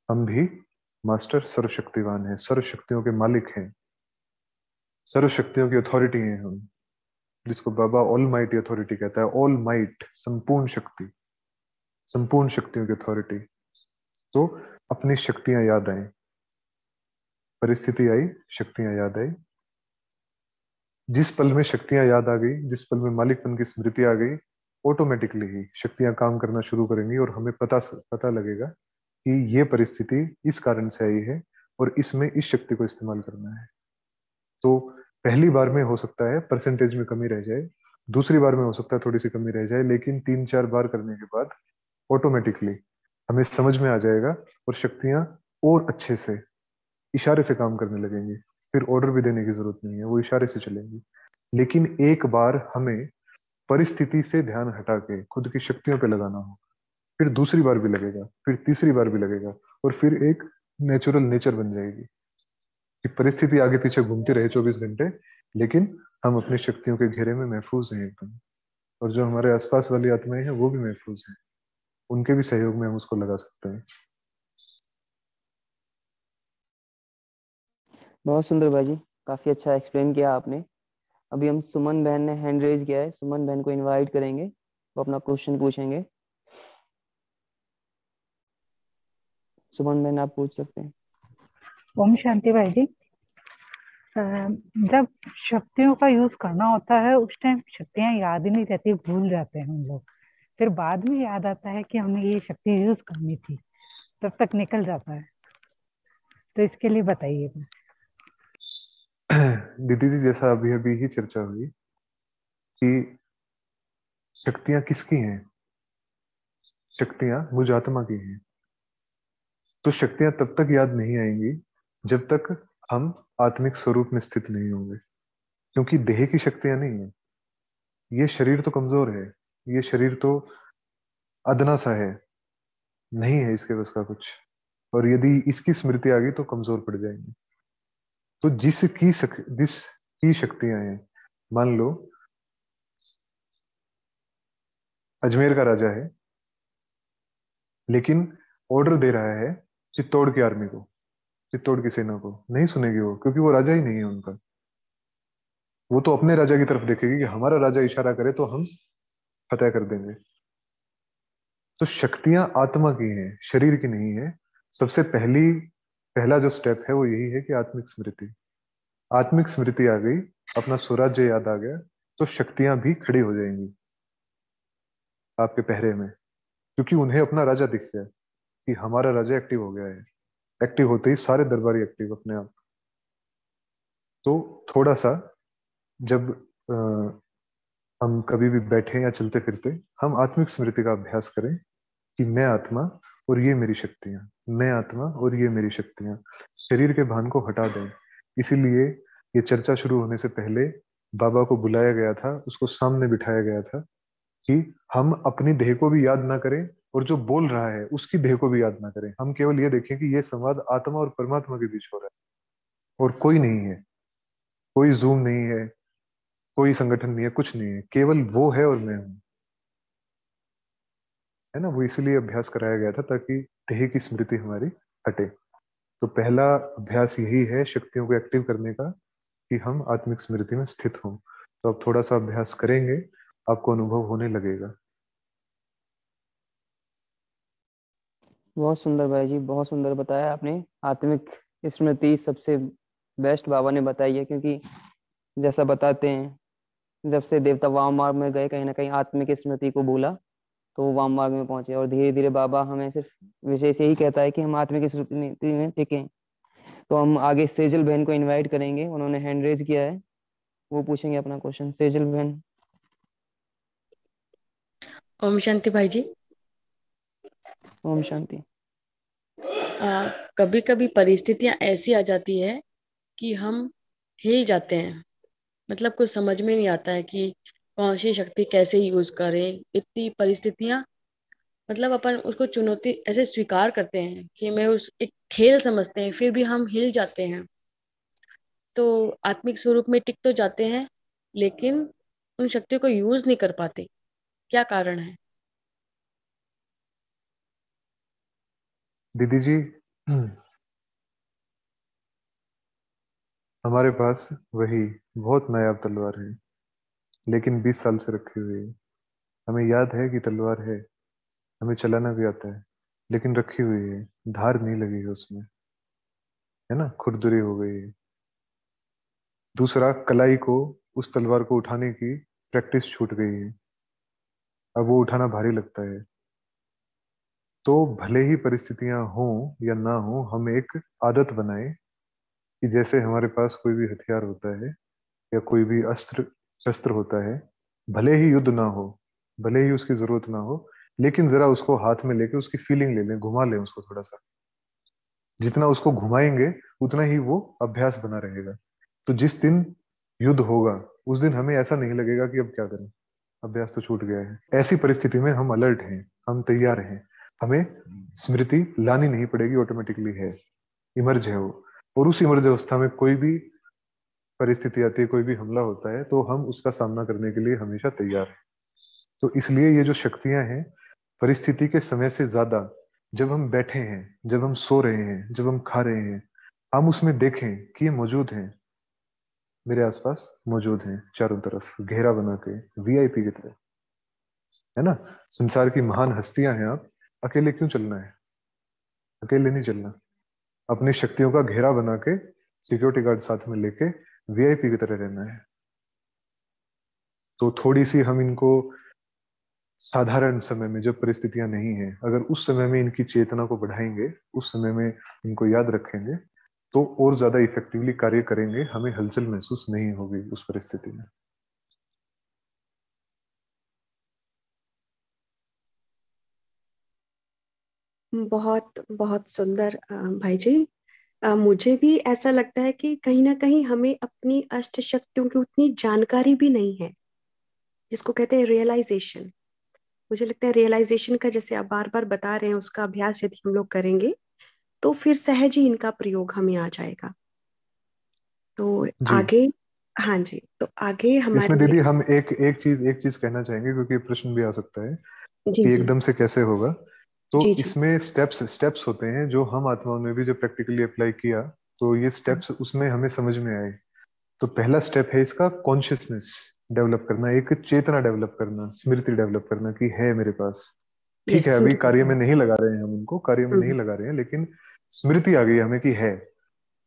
हम भी मास्टर सर्वशक्तिवान हैं, सर्व शक्तियों के मालिक हैं, सर्व शक्तियों की अथॉरिटी हैं हम, जिसको बाबा ऑल माइट अथॉरिटी कहता है। ऑल माइट, संपूर्ण शक्ति, संपूर्ण शक्तियों की अथॉरिटी। तो अपनी शक्तियां याद आए, परिस्थिति आई, शक्तियां याद आई। जिस पल में शक्तियां याद आ गई, जिस पल में मालिकपन की स्मृति आ गई, ऑटोमेटिकली ही शक्तियां काम करना शुरू करेंगी, और हमें पता लगेगा कि ये परिस्थिति इस कारण से आई है और इसमें इस शक्ति को इस्तेमाल करना है। तो पहली बार में हो सकता है परसेंटेज में कमी रह जाए, दूसरी बार में हो सकता है थोड़ी सी कमी रह जाए, लेकिन 3-4 बार करने के बाद ऑटोमेटिकली हमें समझ में आ जाएगा और शक्तियां और अच्छे से इशारे से काम करने लगेंगी। फिर ऑर्डर भी देने की जरूरत नहीं है, वो इशारे से चलेंगी। लेकिन एक बार हमें परिस्थिति से ध्यान हटा के खुद की शक्तियों पे लगाना हो, फिर दूसरी बार भी लगेगा, फिर तीसरी बार भी लगेगा, और फिर एक नेचुरल नेचर बन जाएगी कि परिस्थिति आगे पीछे घूमती रहे 24 घंटे, लेकिन हम अपनी शक्तियों के घेरे में महफूज हैं एकदम। और जो हमारे आसपास वाली आत्माएं हैं वो भी महफूज हैं, उनके भी सहयोग में हम उसको लगा सकते हैं। बहुत सुंदर भाई जी, काफी अच्छा एक्सप्लेन किया आपने। अभी हम सुमन बहन ने हैंड रेज किया है, सुमन बहन को इनवाइट करेंगे, वो अपना क्वेश्चन पूछेंगे। सुमन बहन आप पूछ सकते हैं। ओम शांति भाई जी। अ, जब शक्तियों का यूज करना होता है उस टाइम शक्तियां याद ही नहीं रहती, भूल जाते हैं हम लोग। फिर बाद में याद आता है कि हमें ये शक्ति यूज करनी थी, तब तक निकल जाता है। तो इसके लिए बताइए कुछ। दीदी जी, जैसा अभी अभी ही चर्चा हुई कि शक्तियां किसकी हैं, शक्तियां मुझ आत्मा की हैं। तो शक्तियां तब तक याद नहीं आएंगी जब तक हम आत्मिक स्वरूप में स्थित नहीं होंगे, क्योंकि देह की शक्तियां नहीं है। ये शरीर तो कमजोर है, ये शरीर तो अदना सा है, नहीं है इसके बस का कुछ। और यदि इसकी स्मृति आ गई तो कमजोर पड़ जाएंगे। तो जिसकी शक्तियां हैं, मान लो अजमेर का राजा है, लेकिन ऑर्डर दे रहा है चित्तौड़ की आर्मी को, चित्तौड़ की सेना को, नहीं सुनेगी वो, क्योंकि वो राजा ही नहीं है उनका। वो तो अपने राजा की तरफ देखेगी कि हमारा राजा इशारा करे तो हम फतेह कर देंगे। तो शक्तियां आत्मा की हैं, शरीर की नहीं है। सबसे पहला जो स्टेप है वो यही है कि आत्मिक स्मृति। आत्मिक स्मृति आ गई, अपना स्वराज्य याद आ गया, तो शक्तियां भी खड़ी हो जाएंगी आपके पहरे में, क्योंकि उन्हें अपना राजा दिख गया कि हमारा राजा एक्टिव हो गया है। एक्टिव होते ही सारे दरबारी एक्टिव अपने आप। तो थोड़ा सा जब अ, हम कभी भी बैठे या चलते फिरते, हम आत्मिक स्मृति का अभ्यास करें कि मैं आत्मा और ये मेरी शक्तियां, मैं आत्मा और ये मेरी शक्तियां। शरीर के भान को हटा दें। इसीलिए ये चर्चा शुरू होने से पहले बाबा को बुलाया गया था, उसको सामने बिठाया गया था कि हम अपनी देह को भी याद ना करें और जो बोल रहा है उसकी देह को भी याद ना करें। हम केवल ये देखें कि ये संवाद आत्मा और परमात्मा के बीच हो रहा है, और कोई नहीं है, कोई जूम नहीं है, कोई संगठन नहीं है, कुछ नहीं है, केवल वो है और मैं हूँ। है ना, वो इसलिए अभ्यास कराया गया था ताकि देह की स्मृति हमारी हटे। तो पहला अभ्यास यही है शक्तियों को एक्टिव करने का, कि हम आत्मिक स्मृति में स्थित हों। तो अब थोड़ा सा अभ्यास करेंगे, आपको अनुभव होने लगेगा। बहुत सुंदर भाई जी, बहुत सुंदर बताया आपने। आत्मिक स्मृति सबसे बेस्ट बाबा ने बताई है, क्योंकि जैसा बताते हैं, जब से देवता वाम मार्ग में गए, कहीं ना कहीं आत्मिक स्मृति को भूला तो वो वाम मार्ग में पहुंचे। और धीरे धीरे बाबा हमें सिर्फ विशेष यही कहता है कि हम आत्मिक स्मृति में टिकें। तो हम आगे सेजल बहन को इनवाइट करेंगे, उन्होंने हैंड रेज किया है, वो पूछेंगे अपना क्वेश्चन। सेजल बहन। ओम शांति भाई जी। ओम शांति। कभी कभी परिस्थितियां ऐसी आ जाती है कि हम हिल जाते हैं। मतलब कुछ समझ में नहीं आता है कि कौन सी शक्ति कैसे यूज करें। इतनी परिस्थितियां, मतलब अपन उसको चुनौती ऐसे स्वीकार करते हैं कि मैं उस एक खेल समझते हैं, फिर भी हम हिल जाते हैं। तो आत्मिक स्वरूप में टिक तो जाते हैं, लेकिन उन शक्तियों को यूज नहीं कर पाते। क्या कारण है? दीदी जी, हमारे पास वही बहुत नायाब तलवार है, लेकिन 20 साल से रखी हुई है। हमें याद है कि तलवार है, हमें चलाना भी आता है, लेकिन रखी हुई है, धार नहीं लगी है उसमें। है ना, खुरदुरी हो गई है। दूसरा, कलाई को, उस तलवार को उठाने की प्रैक्टिस छूट गई है, अब वो उठाना भारी लगता है। तो भले ही परिस्थितियां हों या ना हो, हम एक आदत बनाए कि जैसे हमारे पास कोई भी हथियार होता है या कोई भी अस्त्र शस्त्र होता है, भले ही युद्ध ना हो, भले ही उसकी जरूरत ना हो, लेकिन जरा उसको हाथ में लेके उसकी फीलिंग ले लें, घुमा लें उसको थोड़ा सा। जितना उसको घुमाएंगे उतना ही वो अभ्यास बना रहेगा। तो जिस दिन युद्ध होगा उस दिन हमें ऐसा नहीं लगेगा कि अब क्या करें, अभ्यास तो छूट गया है। ऐसी परिस्थिति में हम अलर्ट हैं, हम तैयार हैं, हमें स्मृति लानी नहीं पड़ेगी, ऑटोमेटिकली है, इमर्ज है वो। और उस इमर्ज अवस्था में कोई भी परिस्थिति आती है, कोई भी हमला होता है, तो हम उसका सामना करने के लिए हमेशा तैयार हैं। तो इसलिए ये जो शक्तियां हैं, परिस्थिति के समय से ज्यादा जब हम बैठे हैं, जब हम सो रहे हैं, जब हम खा रहे हैं, हम उसमें देखें कि ये मौजूद हैं, मेरे आसपास मौजूद हैं, चारों तरफ घेरा बना के, वीआईपी की तरह, है ना। संसार की महान हस्तियां हैं आप, अकेले क्यों चलना है, अकेले नहीं चलना, अपनी शक्तियों का घेरा बना के सिक्योरिटी गार्ड साथ में लेके वीआईपी की तरह रहना है। तो थोड़ी सी हम इनको साधारण समय में जब परिस्थितियां नहीं है, अगर उस समय में इनकी चेतना को बढ़ाएंगे, उस समय में इनको याद रखेंगे, तो और ज्यादा इफेक्टिवली कार्य करेंगे, हमें हलचल महसूस नहीं होगी उस परिस्थिति में। बहुत बहुत सुंदर भाई जी। मुझे भी ऐसा लगता है कि कहीं ना कहीं हमें अपनी अष्ट शक्तियों की उतनी जानकारी भी नहीं है, जिसको कहते हैं रियलाइजेशन। मुझे लगता है रियलाइजेशन का, जैसे आप बार बार बता रहे हैं, उसका अभ्यास यदि हम लोग करेंगे तो फिर सहज ही इनका प्रयोग हमें आ जाएगा। तो जी, आगे, हाँ जी, तो आगे इसमें हमारी, दीदी हम एक चीज कहना चाहेंगे, क्योंकि प्रश्न भी आ सकता है जी कि जी एकदम से कैसे होगा। तो जी जी, इसमें स्टेप्स स्टेप्स होते हैं जो हम आत्माओं ने भी जब प्रैक्टिकली अप्लाई किया, तो ये स्टेप्स उसमें हमें समझ में आए। तो पहला स्टेप है इसका कॉन्शियसनेस डेवलप करना, एक चेतना डेवलप करना, स्मृति डेवलप करना कि है मेरे पास। ठीक है, यस, अभी कार्य स्मृति। में नहीं लगा रहे हैं, हम उनको कार्य में नहीं लगा रहे हैं, लेकिन स्मृति आ गई हमें कि है।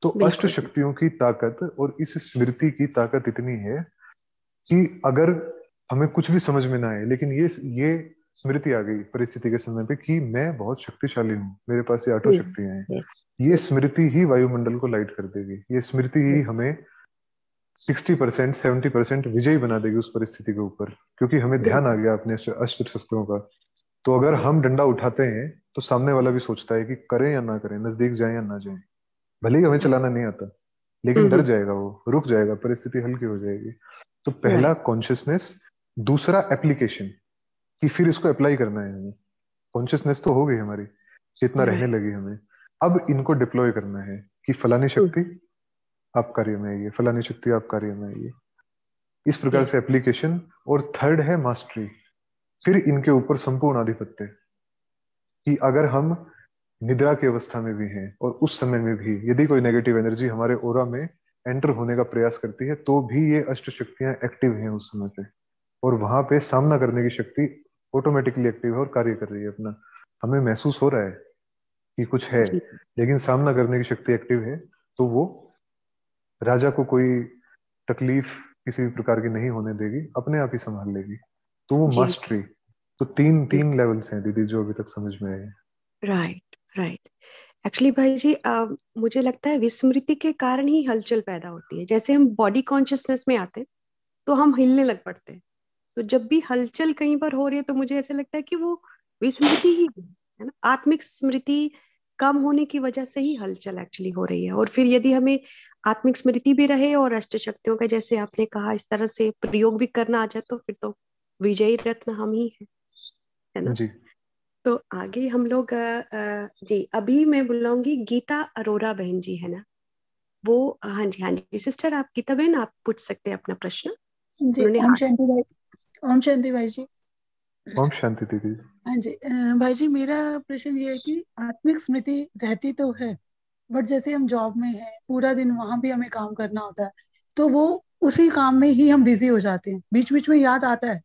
तो अष्ट बिल्कुल बिल्कुल। शक्तियों की ताकत और इस स्मृति की ताकत इतनी है कि अगर हमें कुछ भी समझ में ना आए, लेकिन ये स्मृति आ गई परिस्थिति के समय पे कि मैं बहुत शक्तिशाली हूँ, मेरे पास ये आठों शक्तियां हैं, यस ये यस, स्मृति ही वायुमंडल को लाइट कर देगी। ये स्मृति ही हमें 60% 70% विजयी बना देगी उस परिस्थिति के ऊपर, क्योंकि हमें ध्यान आ बिल्कुल। गया अपने अस्त्र शस्त्रों का। तो अगर यस, हम डंडा उठाते हैं तो सामने वाला भी सोचता है कि करें या ना करें, नजदीक जाए या ना जाए। भले ही हमें चलाना नहीं आता, लेकिन डर जाएगा, वो रुक जाएगा, परिस्थिति हल्की हो जाएगी। तो पहला राइट। कॉन्शियसनेस, दूसरा एप्लीकेशन, कि फिर इसको अप्लाई करना है हमें। कॉन्शियसनेस तो हो गई हमारी, चेतना रहने राइट। लगी हमें, अब इनको डिप्लॉय करना है कि फलानी शक्ति आप कार्य में आइए, फलानी शक्ति आप कार्य में आइए, इस प्रकार यस से एप्लीकेशन। और थर्ड है मास्टरी, फिर इनके ऊपर संपूर्ण आधिपत्य, कि अगर हम निद्रा की अवस्था में भी हैं और उस समय में भी यदि कोई नेगेटिव एनर्जी हमारे ओरा में एंटर होने का प्रयास करती है, तो भी ये अष्ट शक्तियां एक्टिव हैं उस समय पे, और वहां पे सामना करने की शक्ति ऑटोमेटिकली एक्टिव है और कार्य कर रही है अपना। हमें महसूस हो रहा है कि कुछ है, जी लेकिन सामना करने की शक्ति एक्टिव है। तो वो राजा को कोई तकलीफ किसी भी प्रकार की नहीं होने देगी, अपने आप ही संभाल लेगी। तो वो जी मास्टरी। तो तीन जी, तीन लेवल्स हैं दीदी जो अभी तक समझ में आए। Right right. एक्चुअली भाई जी, मुझे लगता है विस्मृति के कारण ही हलचल पैदा होती है। जैसे हम बॉडी कॉन्शियसनेस में आते हैं तो हम हिलने लग पड़ते हैं। तो जब भी हलचल कहीं पर हो रही है तो मुझे ऐसा लगता है कि वो विस्मृति ही है ना, आत्मिक स्मृति कम होने की वजह से ही हलचल एक्चुअली हो रही है। और फिर यदि हमें आत्मिक स्मृति भी रहे और अष्ट शक्तियों का, जैसे आपने कहा, इस तरह से प्रयोग भी करना आ जाए, तो फिर तो विजयी रत्न हम ही है ना। जी, तो आगे हम लोग जी, अभी मैं बुलाऊंगी गीता अरोरा बहन जी, है ना वो। हाँ जी, हाँ जी सिस्टर, आप गीता बहन, आप पूछ सकते हैं अपना प्रश्न। जी। उन्होंने ओम हाथ, शांति भाई। ओम शांति भाई जी। ओम शांति दीदी। हाँ जी, भाई जी, मेरा प्रश्न ये है कि आत्मिक स्मृति रहती तो है, बट जैसे हम जॉब में हैं, पूरा दिन वहां भी हमें काम करना होता है, तो वो उसी काम में ही हम बिजी हो जाते हैं। बीच बीच में याद आता है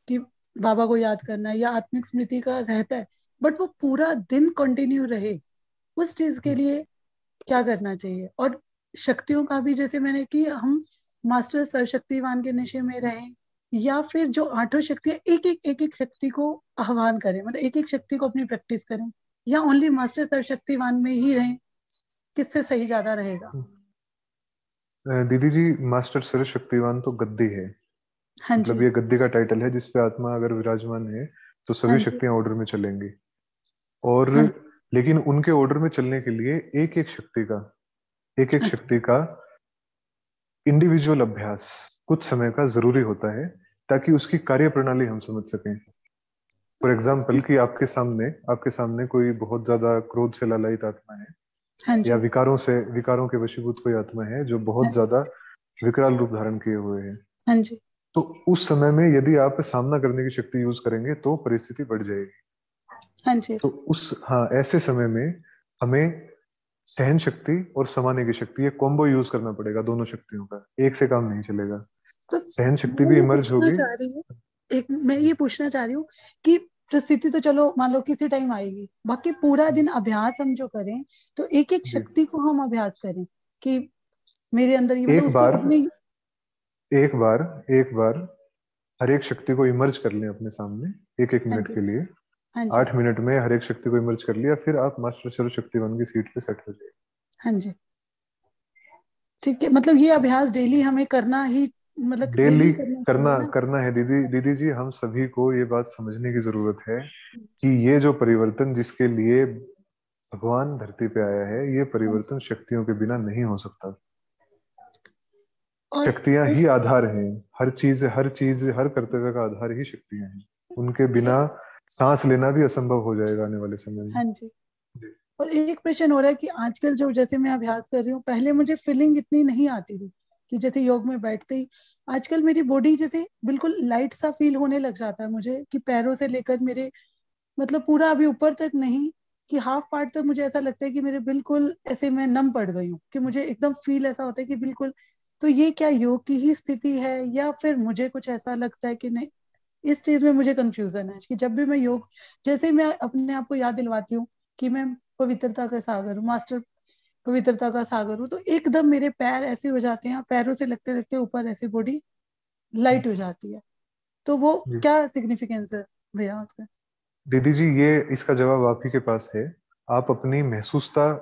कि बाबा को याद करना है, या आत्मिक स्मृति का रहता है, बट वो पूरा दिन कंटिन्यू रहे, उस चीज के लिए क्या करना चाहिए? और शक्तियों का भी, जैसे मैंने कि हम मास्टर सर्वशक्तिवान के नशे में रहें, या फिर जो आठों शक्तियां एक एक शक्ति को आह्वान करें, मतलब एक एक शक्ति को अपनी प्रैक्टिस करें, या ओनली मास्टर सर्वशक्तिवान में ही रहें, किससे सही ज्यादा रहेगा? दीदी जी, मास्टर सर्वशक्तिवान तो गद्दी है, हाँ मतलब जी। ये गद्दी का टाइटल है जिसपे आत्मा अगर विराजमान है तो हाँ सभी जी। शक्तियां ऑर्डर में चलेंगी। और हाँ लेकिन उनके ऑर्डर में चलने के लिए एक एक अच्छा। शक्ति का इंडिविजुअल अभ्यास कुछ समय का जरूरी होता है, ताकि उसकी कार्य प्रणाली हम समझ सकें। फॉर एग्जाम्पल कि आपके सामने कोई बहुत ज्यादा क्रोध से ललायित आत्मा है, हाँ या जी। विकारों के वशीभूत कोई आत्मा है जो हाँ बहुत जी। ज्यादा विकराल रूप धारण किए हुए है। हाँ जी। तो उस समय में यदि आप सामना करने की शक्ति यूज करेंगे तो परिस्थिति बढ़ जाएगी। हाँ जी। तो ऐसे समय में हमें सहन शक्ति और समाने की शक्ति, ये कॉम्बो यूज करना पड़ेगा, दोनों शक्तियों का, एक से काम नहीं चलेगा। तो सहन शक्ति मैं भी ये इमर्ज पूछना होगी। चाह रही हूँ, मैं ये पूछना चाह रही हूँ कि परिस्थिति तो चलो मान लो किसी टाइम आएगी, बाकी पूरा दिन अभ्यास हम जो करें, तो एक एक जी। शक्ति को हम अभ्यास करें कि मेरे अंदर ये मतलब एक उसको बार अपने। एक बार हर एक शक्ति को इमर्ज कर लें अपने सामने, एक एक हाँ मिनट जी। के लिए। हाँ जी। 8 मिनट में हर एक शक्ति को इमर्ज कर लिया, फिर आप मास्टर सर्वशक्तिवान की सीट पे सेट हो जाइए। हाँ जी। ठीक है, मतलब ये अभ्यास डेली हमें करना ही, मतलब डेली डेली करना चाहिए ना। करना है दीदी। दीदी जी, हम सभी को ये बात समझने की जरूरत है कि ये जो परिवर्तन जिसके लिए भगवान धरती पे आया है, ये हाँ जी। परिवर्तन शक्तियों के बिना नहीं हो सकता। और शक्तियां ही आधार हैं। हर कर्तव्य का आधार ही शक्तियां हैं। उनके बिना सांस लेना भी असंभव हो जाएगा आने वाले समय में। हाँ जी। जी। और एक प्रश्न हो रहा है कि आजकल जो जैसे मैं अभ्यास कर रही हूँ, पहले मुझे फीलिंग इतनी नहीं आती थी कि जैसे योग में बैठते ही आजकल मेरी बॉडी जैसे बिल्कुल लाइट सा फील होने लग जाता है मुझे, कि पैरों से लेकर मेरे मतलब पूरा अभी ऊपर तक नहीं, कि हाफ पार्ट तक मुझे ऐसा लगता है कि मेरे बिल्कुल ऐसे मैं नम पड़ गई हूँ, कि मुझे एकदम फील ऐसा होता है कि बिल्कुल। तो ये क्या योग की ही स्थिति है, या फिर मुझे कुछ ऐसा लगता है कि नहीं? इस चीज में मुझे कंफ्यूजन है कि जब भी मैं योग, जैसे मैं अपने आप को याद दिलवाती हूँ कि मैं पवित्रता का सागर हूँ, मास्टर पवित्रता का सागर हूँ, तो एकदम मेरे पैर ऐसे हो जाते हैं, पैरों से लगते लगते ऊपर ऐसे बॉडी लाइट हो जाती है। तो वो जी क्या सिग्निफिकेंस है भैया उसका? दीदी जी, ये इसका जवाब आप ही के पास है। आप अपनी महसूसता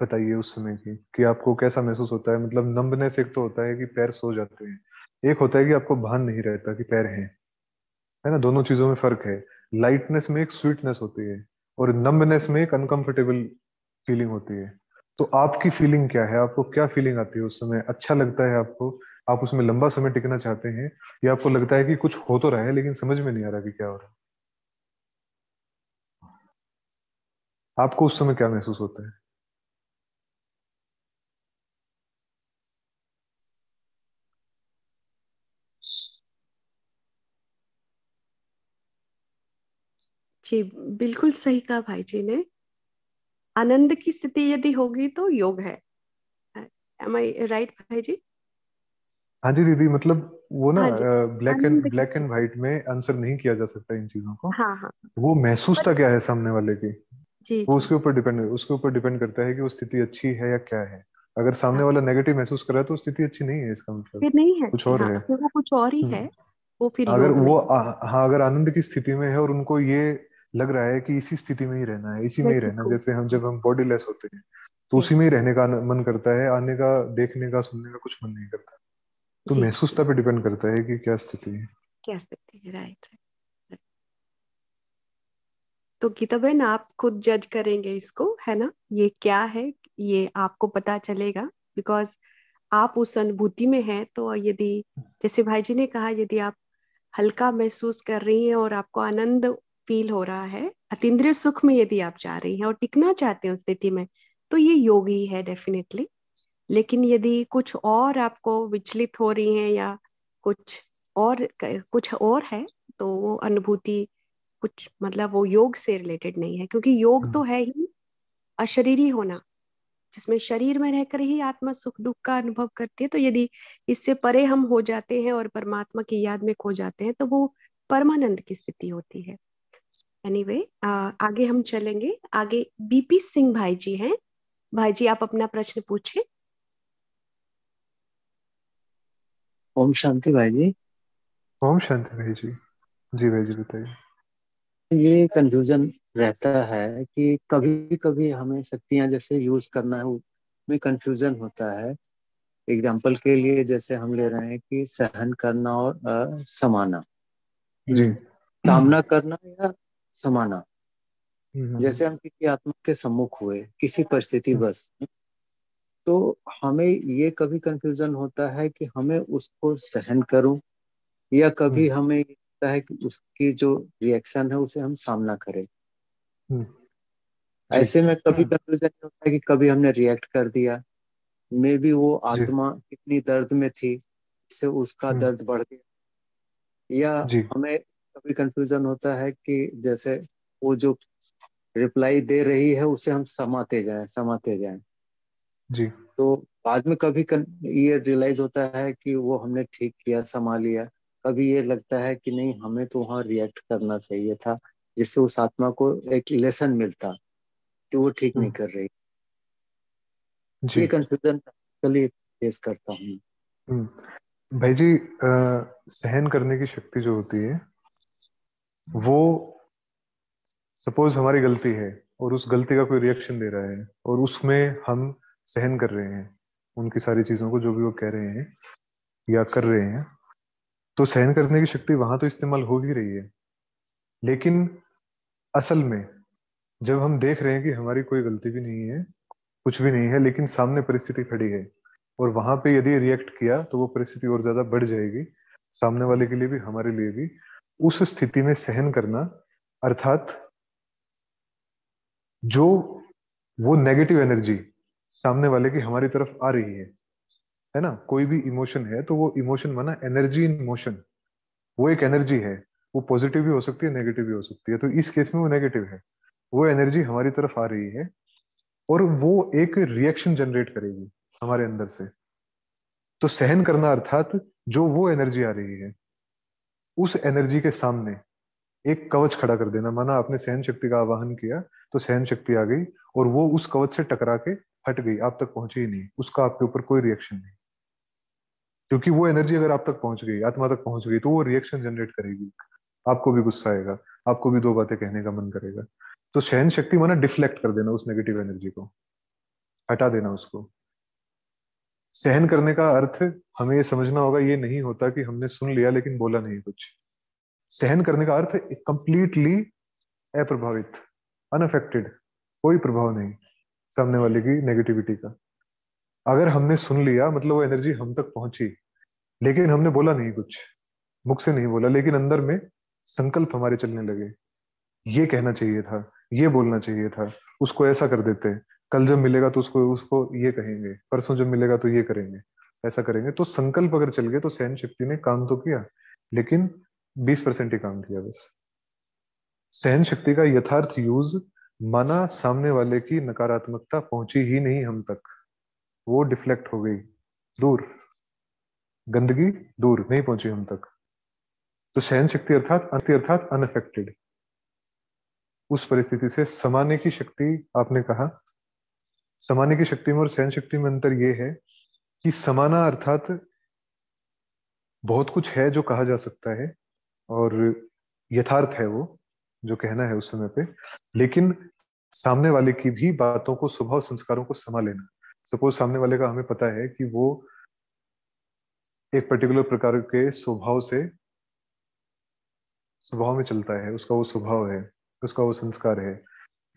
बताइए उस समय की, कि आपको कैसा महसूस होता है। मतलब नंबनेस एक तो होता है कि पैर सो जाते हैं, एक होता है कि आपको भान नहीं रहता कि पैर हैं, है ना। दोनों चीजों में फर्क है। लाइटनेस में एक स्वीटनेस होती है, और नंबनेस में एक अनकंफर्टेबल फीलिंग होती है। तो आपकी फीलिंग क्या है? आपको क्या फीलिंग आती है उस समय? अच्छा लगता है आपको? आप उसमें लंबा समय टिकना चाहते हैं, या आपको लगता है कि कुछ हो तो रहा है लेकिन समझ में नहीं आ रहा कि क्या हो रहा है? आपको उस समय क्या महसूस होता है? जी, बिल्कुल सही कहा भाई जी ने। आनंद की स्थिति यदि होगी तो योग है। एम आई राइट भाई जी? हाँ जी दीदी, मतलब वो ना हाँ जी, आनंद की ब्लैक एंड स्थिति। व्हाइट में आंसर नहीं किया जा सकता इन चीजों को। हाँ हाँ। वो महसूसता पर क्या है सामने वाले की, जी वो जी। उसके ऊपर डिपेंड करता है कि वो स्थिति अच्छी है या क्या है। अगर सामने हाँ, वाला नेगेटिव महसूस कर रहा है तो स्थिति अच्छी नहीं है, इसका मतलब फिर नहीं है कुछ अच्छी। और हाँ, है। फिर वो कुछ और ही है। हम्म। वो फिर अगर योग वो नहीं। हाँ, अगर आनंद की स्थिति में है और उनको ये लग रहा है कि इसी स्थिति में ही रहना है, इसी में ही वेरी रहना है, गुड। जैसे हम जब हम बॉडी लेस होते हैं तो उसी यस। में ही रहने का मन करता है, आने का, देखने का, सुनने का कुछ मन नहीं करता। तो जी जी। महसूसता पे डिपेंड करता है कि क्या स्थिति है। कह सकते हैं, राइट। तो गीता बहन आप खुद जज करेंगे इसको, है ना? ये क्या है, ये आपको पता चलेगा। बिकॉज आप उस अनुभूति में हैं। तो यदि, जैसे भाई जी ने कहा, यदि आप हल्का महसूस कर रही हैं और आपको आनंद फील हो रहा है, अतीन्द्रिय सुख में यदि आप जा रही हैं और टिकना चाहते हैं उस स्थिति में, तो ये योग ही है डेफिनेटली। लेकिन यदि कुछ और आपको विचलित हो रही हैं, या कुछ और है, तो वो अनुभूति कुछ मतलब वो योग से रिलेटेड नहीं है। क्योंकि योग तो हम्म। है ही अशरीरी होना, जिसमें शरीर में रहकर ही आत्मा सुख दुख का अनुभव करती है। तो यदि इससे परे हम हो जाते हैं और परमात्मा की याद में खो जाते हैं, तो वो परमानंद की स्थिति होती है। एनीवे, आगे हम चलेंगे। आगे बीपी सिंह भाई जी हैं। भाई जी, आप अपना प्रश्न पूछे। ओम शांति भाई जी। ओम शांति भाई जी। जी भाई जी बताइए। ये कंफ्यूजन रहता है कि कभी कभी हमें शक्तियां जैसे यूज करना है, उसमें कंफ्यूजन होता है। एग्जाम्पल के लिए जैसे हम ले रहे हैं कि सहन करना और समाना, जी। सामना करना या समाना। हम्म। जैसे हम किसी आत्मा के सम्मुख हुए किसी परिस्थिति बस, तो हमें ये कभी कंफ्यूजन होता है कि हमें उसको सहन करूं या कभी हमें लगता है कि उसकी जो रिएक्शन है उसे हम सामना करें। जी। ऐसे में कभी कंफ्यूजन होता है कि कभी हमने रिएक्ट कर दिया, मे बी वो जी। आत्मा कितनी दर्द में थी, इससे उसका दर्द बढ़ गया। या जी। हमें कभी कंफ्यूजन होता है कि जैसे वो जो रिप्लाई दे रही है उसे हम समाते जाएं। जी। तो बाद में कभी ये रियलाइज होता है कि वो हमने ठीक किया, संभाल लिया। कभी ये लगता है कि नहीं, हमें तो वहां रिएक्ट करना चाहिए था, जिससे उस आत्मा को एक लेसन मिलता कि वो ठीक नहीं कर रही। जी। ये कंफ्यूजन कल फेस करता हूँ। भाई जी, सहन करने की शक्ति जो होती है वो, सपोज हमारी गलती है और उस गलती का कोई रिएक्शन दे रहा है और उसमें हम सहन कर रहे हैं उनकी सारी चीजों को, जो भी वो कह रहे हैं या कर रहे हैं, तो सहन करने की शक्ति वहां तो इस्तेमाल हो ही रही है। लेकिन असल में जब हम देख रहे हैं कि हमारी कोई गलती भी नहीं है, कुछ भी नहीं है, लेकिन सामने परिस्थिति खड़ी है और वहां पे यदि रिएक्ट किया तो वो परिस्थिति और ज्यादा बढ़ जाएगी, सामने वाले के लिए भी हमारे लिए भी। उस स्थिति में सहन करना अर्थात जो वो नेगेटिव एनर्जी सामने वाले की हमारी तरफ आ रही है ना, कोई भी इमोशन है तो वो इमोशन माना एनर्जी इन मोशन, वो एक एनर्जी है, वो पॉजिटिव भी हो सकती है, नेगेटिव भी हो सकती है। तो इस केस में वो नेगेटिव है, वो एनर्जी हमारी तरफ आ रही है और वो एक रिएक्शन जनरेट करेगी हमारे अंदर से। तो सहन करना अर्थात जो वो एनर्जी आ रही है उस एनर्जी के सामने एक कवच खड़ा कर देना। माना आपने सहन शक्ति का आवाहन किया तो सहन शक्ति आ गई और वो उस कवच से टकरा के हट गई, आप तक पहुंची ही नहीं, उसका आपके ऊपर कोई रिएक्शन नहीं। क्योंकि वो एनर्जी अगर आप तक पहुंच गई, आत्मा तक पहुंच गई, तो वो रिएक्शन जनरेट करेगी, आपको भी गुस्सा आएगा, आपको भी दो बातें कहने का मन करेगा। तो सहन शक्ति माना डिफ्लेक्ट कर देना उस नेगेटिव एनर्जी को, हटा देना उसको। सहन करने का अर्थ हमें ये समझना होगा, ये नहीं होता कि हमने सुन लिया लेकिन बोला नहीं कुछ। सहन करने का अर्थ कंप्लीटली अप्रभावित, अनअफेक्टेड, कोई प्रभाव नहीं सामने वाले की नेगेटिविटी का। अगर हमने सुन लिया मतलब वो एनर्जी हम तक पहुंची, लेकिन हमने बोला नहीं कुछ, मुख से नहीं बोला, लेकिन अंदर में संकल्प हमारे चलने लगे, ये कहना चाहिए था, ये बोलना चाहिए था, उसको ऐसा कर देते, कल जब मिलेगा तो उसको उसको ये कहेंगे, परसों जब मिलेगा तो ये करेंगे, ऐसा करेंगे। तो संकल्प अगर चल गए तो सहन शक्ति ने काम तो किया, लेकिन 20% ही काम किया बस। सहन शक्ति का यथार्थ यूज माना सामने वाले की नकारात्मकता पहुंची ही नहीं हम तक, वो डिफ्लेक्ट हो गई, दूर, गंदगी दूर, नहीं पहुंची हम तक। तो सहन शक्ति अर्थात अनअफेक्टेड, उस परिस्थिति से समाने की शक्ति। आपने कहा समाने की शक्ति में और सहन शक्ति में अंतर ये है कि समाना अर्थात बहुत कुछ है जो कहा जा सकता है और यथार्थ है वो जो कहना है उस समय पे, लेकिन सामने वाले की भी बातों को, स्वभाव संस्कारों को समा लेना। सपोज सामने वाले का हमें पता है कि वो एक पर्टिकुलर प्रकार के स्वभाव में चलता है, उसका वो स्वभाव है, उसका वो संस्कार है।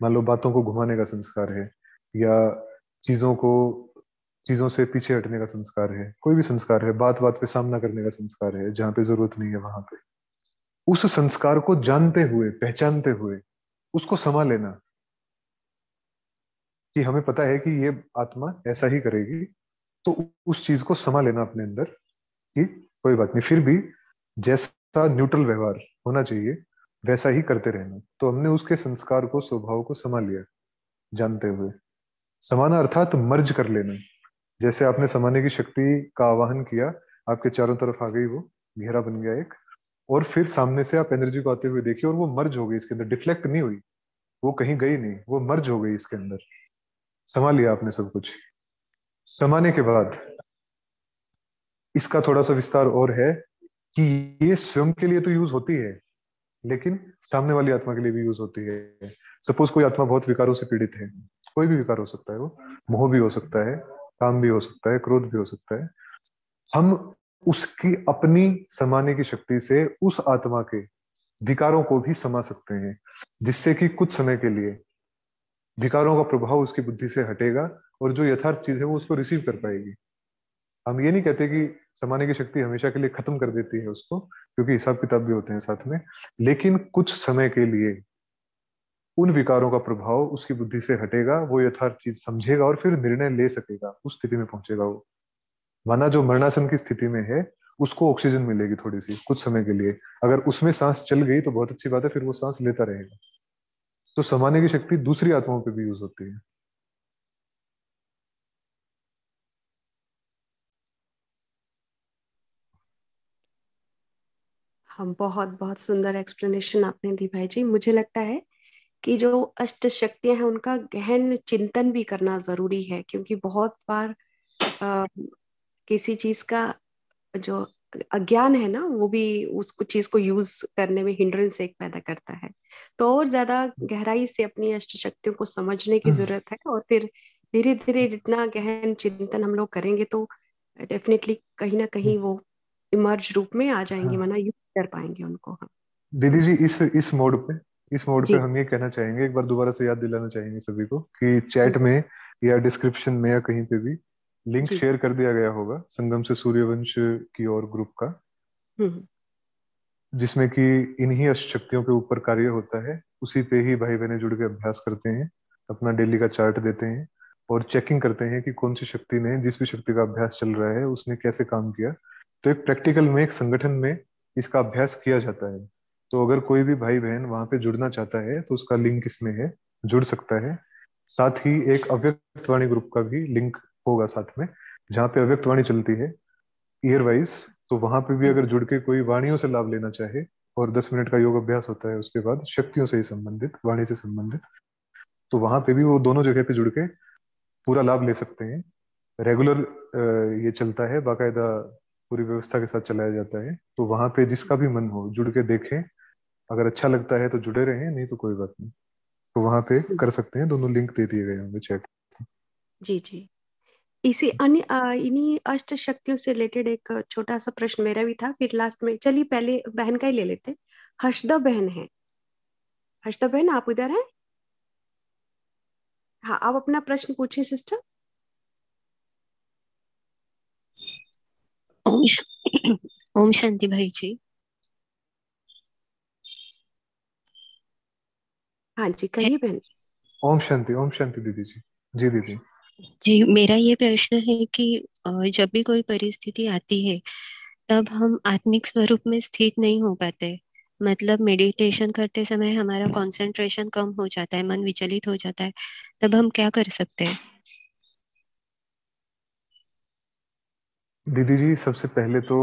मान लो बातों को घुमाने का संस्कार है, या चीजों से पीछे हटने का संस्कार है, कोई भी संस्कार है, बात बात पे सामना करने का संस्कार है, जहां पे जरूरत नहीं है वहां पे। उस संस्कार को जानते हुए, पहचानते हुए उसको समा लेना, कि हमें पता है कि ये आत्मा ऐसा ही करेगी, तो उस चीज को समा लेना अपने अंदर कि कोई बात नहीं, फिर भी जैसा न्यूट्रल व्यवहार होना चाहिए वैसा ही करते रहना। तो हमने उसके संस्कार को, स्वभाव को समा लिया जानते हुए। समाना अर्थात मर्ज कर लेना। जैसे आपने समाने की शक्ति का आवाहन किया, आपके चारों तरफ आ गई, वो घेरा बन गया एक, और फिर सामने से आप एनर्जी को आते हुए देखिए और वो मर्ज हो गई इसके अंदर, डिफ्लेक्ट नहीं हुई, वो कहीं गई नहीं, वो मर्ज हो गई इसके अंदर, समा लिया आपने सब कुछ। समाने के बाद इसका थोड़ा सा विस्तार और है कि ये स्वयं के लिए तो यूज होती है, लेकिन सामने वाली आत्मा के लिए भी यूज होती है। सपोज कोई आत्मा बहुत विकारों से पीड़ित है, कोई भी विकार हो सकता है, वो मोह भी हो सकता है, काम भी हो सकता है, क्रोध भी हो सकता है। हम उसकी अपनी समाने की शक्ति से उस आत्मा के विकारों को भी समा सकते हैं, जिससे कि कुछ समय के लिए विकारों का प्रभाव उसकी बुद्धि से हटेगा और जो यथार्थ चीज है वो उसको रिसीव कर पाएगी। हम ये नहीं कहते कि समाने की शक्ति हमेशा के लिए खत्म कर देती है उसको, क्योंकि हिसाब किताब भी होते हैं साथ में, लेकिन कुछ समय के लिए उन विकारों का प्रभाव उसकी बुद्धि से हटेगा, वो यथार्थ चीज समझेगा और फिर निर्णय ले सकेगा, उस स्थिति में पहुंचेगा वो। वरना जो मरणासन की स्थिति में है उसको ऑक्सीजन मिलेगी थोड़ी सी कुछ समय के लिए, अगर उसमें सांस चल गई तो बहुत अच्छी बात है, फिर वो सांस लेता रहेगा। तो समाने की शक्ति दूसरी आत्माओं पे भी यूज होती है। हम बहुत बहुत सुंदर एक्सप्लेनेशन आपने दी भाई जी। मुझे लगता है कि जो अष्ट शक्तियां हैं उनका गहन चिंतन भी करना जरूरी है, क्योंकि बहुत बार अ, किसी चीज का जो अज्ञान है ना, वो भी उसको चीज को यूज करने में हिंड्रेंस एक पैदा करता है। तो और ज्यादा गहराई से अपनी अष्ट शक्तियों को समझने की जरूरत है, और फिर धीरे धीरे जितना गहन चिंतन हम लोग करेंगे तो डेफिनेटली कहीं ना कहीं वो इमर्ज रूप में आ जाएंगे, हाँ वरना यूज कर पाएंगे उनको हम। दीदी जी, इस मोड पे जी हम ये कहना चाहेंगे, एक बार दोबारा से याद दिलाना चाहेंगे सभी को कि चैट जी में या डिस्क्रिप्शन में या कहीं पे भी लिंक जी। शेयर कर दिया गया होगा संगम से सूर्यवंश की और ग्रुप का, हम्म जिसमें कि इन्हीं अष्ट शक्तियों के ऊपर कार्य होता है। उसी पे ही भाई बहनें जुड़ के अभ्यास करते हैं, अपना डेली का चार्ट देते हैं और चेकिंग करते हैं कि कौन सी शक्ति ने, जिस भी शक्ति का अभ्यास चल रहा है उसने कैसे काम किया। तो एक प्रैक्टिकल में, एक संगठन में इसका अभ्यास किया जाता है। तो अगर कोई भी भाई बहन वहां पे जुड़ना चाहता है तो उसका लिंक इसमें है, जुड़ सकता है। साथ ही एक अव्यक्त वाणी ग्रुप का भी लिंक होगा साथ में, जहाँ पे अव्यक्त वाणी चलती है ईयर वाइज। तो वहां पे भी हम्म अगर जुड़ के कोई वाणियों से लाभ लेना चाहे, और 10 मिनट का योग अभ्यास होता है उसके बाद शक्तियों से ही संबंधित, वाणी से संबंधित, तो वहां पे भी वो दोनों जगह पे जुड़ के पूरा लाभ ले सकते हैं। रेगुलर ये चलता है बाकायदा, पूरी व्यवस्था के साथ चलाया जाता है। तो वहां पे जिसका भी मन हो जुड़ के देखें, अगर अच्छा लगता है तो जुड़े रहें, नहीं तो कोई बात नहीं। तो वहां पे हम्म। कर सकते हैं, दोनों लिंक दे दिए गए होंगे चैट। जी जी। इसी अन्य इन्हीं अष्ट शक्तियों से रिलेटेड एक छोटा सा प्रश्न मेरा भी था, फिर लास्ट में चलिए पहले बहन का ही ले लेते हैं। हर्षदा बहन है। हर्षदा बहन आप उधर हैं? हाँ, आप अपना प्रश्न पूछिए सिस्टर। ओम ओम शांति भाई जी। हाँ जी, कहिए बहन। ओम शांति दीदी जी। जी दीदी। जी, मेरा ये प्रश्न है कि जब भी कोई परिस्थिति आती है तब हम आत्मिक स्वरूप में स्थित नहीं हो पाते। मतलब मेडिटेशन करते समय हमारा कंसंट्रेशन कम हो जाता है, मन विचलित हो जाता है, तब हम क्या कर सकते हैं? दीदी जी, सबसे पहले तो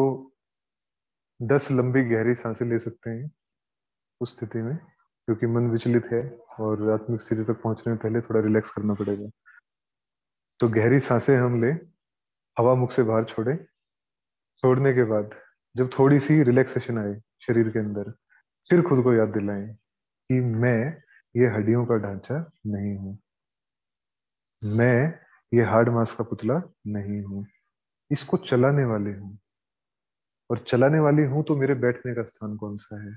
10 लंबी गहरी सांसें ले सकते हैं उस स्थिति में, क्योंकि मन विचलित है और आत्मिक स्थिति तक पहुंचने में पहले थोड़ा रिलैक्स करना पड़ेगा। तो गहरी सांसें हम लें, हवा मुख से बाहर छोड़ें। छोड़ने के बाद जब थोड़ी सी रिलैक्सेशन आए शरीर के अंदर, फिर खुद को याद दिलाएं कि मैं ये हड्डियों का ढांचा नहीं हूँ, मैं ये हार्ड मांस का पुतला नहीं हूँ, इसको चलाने वाले हूँ। और चलाने वाली हूँ तो मेरे बैठने का स्थान कौन सा है?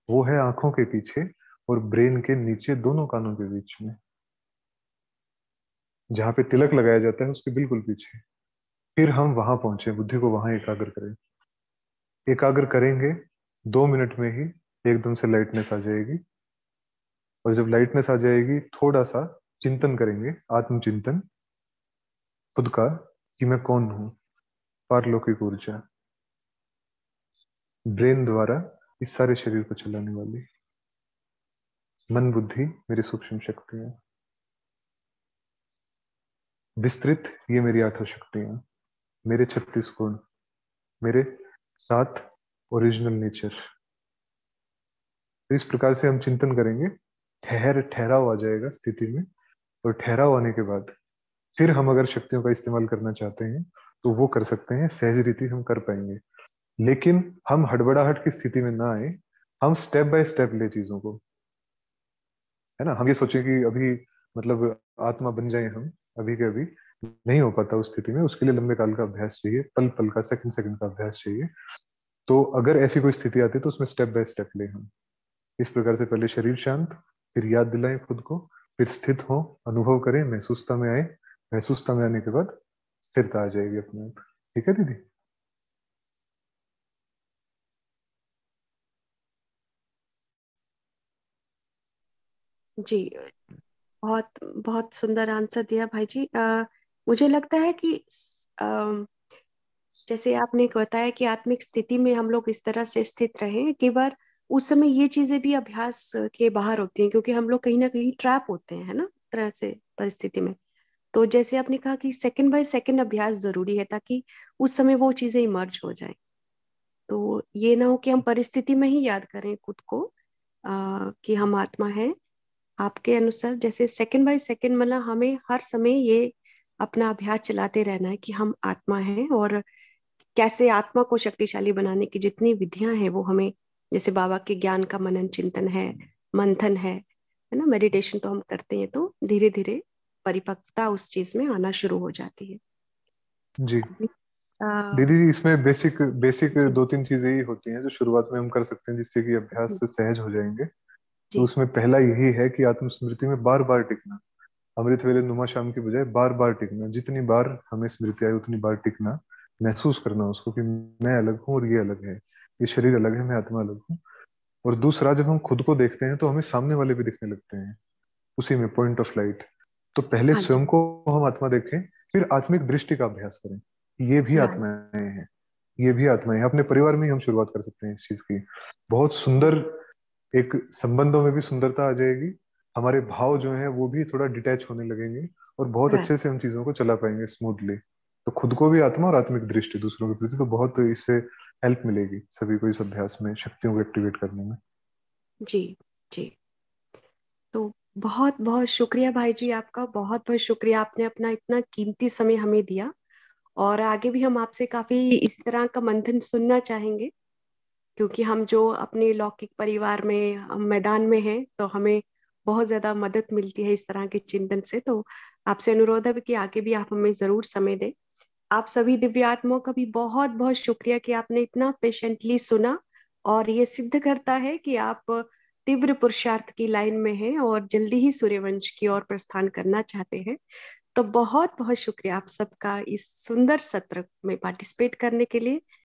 वो है आंखों के पीछे और ब्रेन के नीचे, दोनों कानों के बीच में, जहाँ पे तिलक लगाया जाता है उसके बिल्कुल पीछे। फिर हम वहां पहुंचे, बुद्धि को वहां एकाग्र करें। एकाग्र करेंगे, 2 मिनट में ही एकदम से लाइटनेस आ जाएगी। और जब लाइटनेस आ जाएगी, थोड़ा सा चिंतन करेंगे, आत्मचिंतन खुद का, कि मैं कौन हूँ। पारलौकिक ऊर्जा ब्रेन द्वारा इस सारे शरीर को चलाने वाली, मन बुद्धि मेरी सूक्ष्म शक्तियां, विस्तृत ये मेरी 8 शक्तियां, मेरे 36 गुण, मेरे 7 ओरिजिनल नेचर। तो इस प्रकार से हम चिंतन करेंगे, ठहराव आ जाएगा स्थिति में। और ठहराव आने के बाद फिर हम अगर शक्तियों का इस्तेमाल करना चाहते हैं तो वो कर सकते हैं, सहज रीति हम कर पाएंगे। लेकिन हम हड़बड़ाहट की स्थिति में ना आए, हम स्टेप बाय स्टेप ले चीजों को, है ना। हम ये सोचें कि अभी मतलब आत्मा बन जाए हम अभी के अभी, नहीं हो पाता उस स्थिति में, उसके लिए लंबे काल का अभ्यास चाहिए, पल पल का, सेकंड सेकंड का अभ्यास चाहिए। तो अगर ऐसी कोई स्थिति आती है तो उसमें स्टेप बाय स्टेप ले हम इस प्रकार से, पहले शरीर शांत, फिर याद दिलाएं खुद को, फिर स्थित हो, अनुभव करें, महसूसता में आए, महसूसता में आने के बाद स्थिरता आ जाएगी अपने आप। ठीक है दीदी? जी, बहुत बहुत सुंदर आंसर दिया भाई जी। मुझे लगता है कि जैसे आपने बताया कि आत्मिक स्थिति में हम लोग इस तरह से स्थित रहे कई बार, उस समय ये चीजें भी अभ्यास के बाहर होती हैं, क्योंकि हम लोग कहीं ना कहीं ट्रैप होते हैं, है ना, इस तरह से परिस्थिति में। तो जैसे आपने कहा कि सेकंड बाय सेकंड अभ्यास जरूरी है, ताकि उस समय वो चीजें इमर्ज हो जाए। तो ये ना हो कि हम परिस्थिति में ही याद करें खुद को कि हम आत्मा है। आपके अनुसार जैसे सेकंड बाय सेकंड, मतलब हमें हर समय ये अपना अभ्यास चलाते रहना है कि हम आत्मा है, और कैसे आत्मा को शक्तिशाली बनाने की जितनी विधियां हैं वो हमें, जैसे बाबा के ज्ञान का मनन चिंतन है, मंथन है ना, मेडिटेशन तो हम करते हैं, तो धीरे धीरे परिपक्वता उस चीज में आना शुरू हो जाती है। जी आ, दीदी जी, इसमें बेसिक बेसिक जी 2-3 चीजें ही होती हैं जो शुरुआत में हम कर सकते हैं जिससे कि अभ्यास जी से सहज हो जाएंगे। तो जी उसमें पहला यही है कि आत्मस्मृति में बार बार टिकना, अमृत वेले नुमा शाम की बजाय बार बार टिकना, जितनी बार हमें स्मृति आई उतनी बार टिकना, महसूस करना उसको कि मैं अलग हूँ और ये अलग है, ये शरीर अलग है, मैं आत्मा अलग हूँ। और दूसरा, जब हम खुद को देखते हैं तो हमें सामने वाले भी दिखने लगते हैं उसी में, पॉइंट ऑफ लाइट। तो पहले हाँ जी, स्वयं को हम आत्मा देखें, फिर आत्मिक दृष्टि का अभ्यास करें, ये भी राइट, आत्माएं हैं, ये भी आत्माएं हैं। अपने परिवार में ही हम शुरुआत कर सकते हैं इस चीज की। बहुत जी सुंदर, एक संबंधों में भी सुंदरता आ जाएगी, हमारे भाव जो है वो भी थोड़ा डिटैच होने लगेंगे, और बहुत राइट। अच्छे से हम चीजों को चला पाएंगे स्मूथली। तो खुद को भी आत्मा और आत्मिक दृष्टि दूसरों के प्रति, तो बहुत इससे हेल्प मिलेगी सभी को इस अभ्यास में शक्तियों को एक्टिवेट करने में। जी जी। तो बहुत बहुत शुक्रिया भाई जी, आपका बहुत बहुत शुक्रिया, आपने अपना इतना कीमती समय हमें दिया। और आगे भी हम आपसे काफी इस तरह का मंथन सुनना चाहेंगे, क्योंकि हम जो अपने लौकिक परिवार में हम मैदान में हैं, तो हमें बहुत ज्यादा मदद मिलती है इस तरह के चिंतन से। तो आपसे अनुरोध है कि आगे भी आप हमें जरूर समय दें। आप सभी दिव्य आत्माओं का भी बहुत बहुत शुक्रिया कि आपने इतना पेशेंटली सुना, और ये सिद्ध करता है कि आप तीव्र पुरुषार्थ की लाइन में हैं और जल्दी ही सूर्यवंश की ओर प्रस्थान करना चाहते हैं। तो बहुत बहुत शुक्रिया आप सबका इस सुंदर सत्र में पार्टिसिपेट करने के लिए।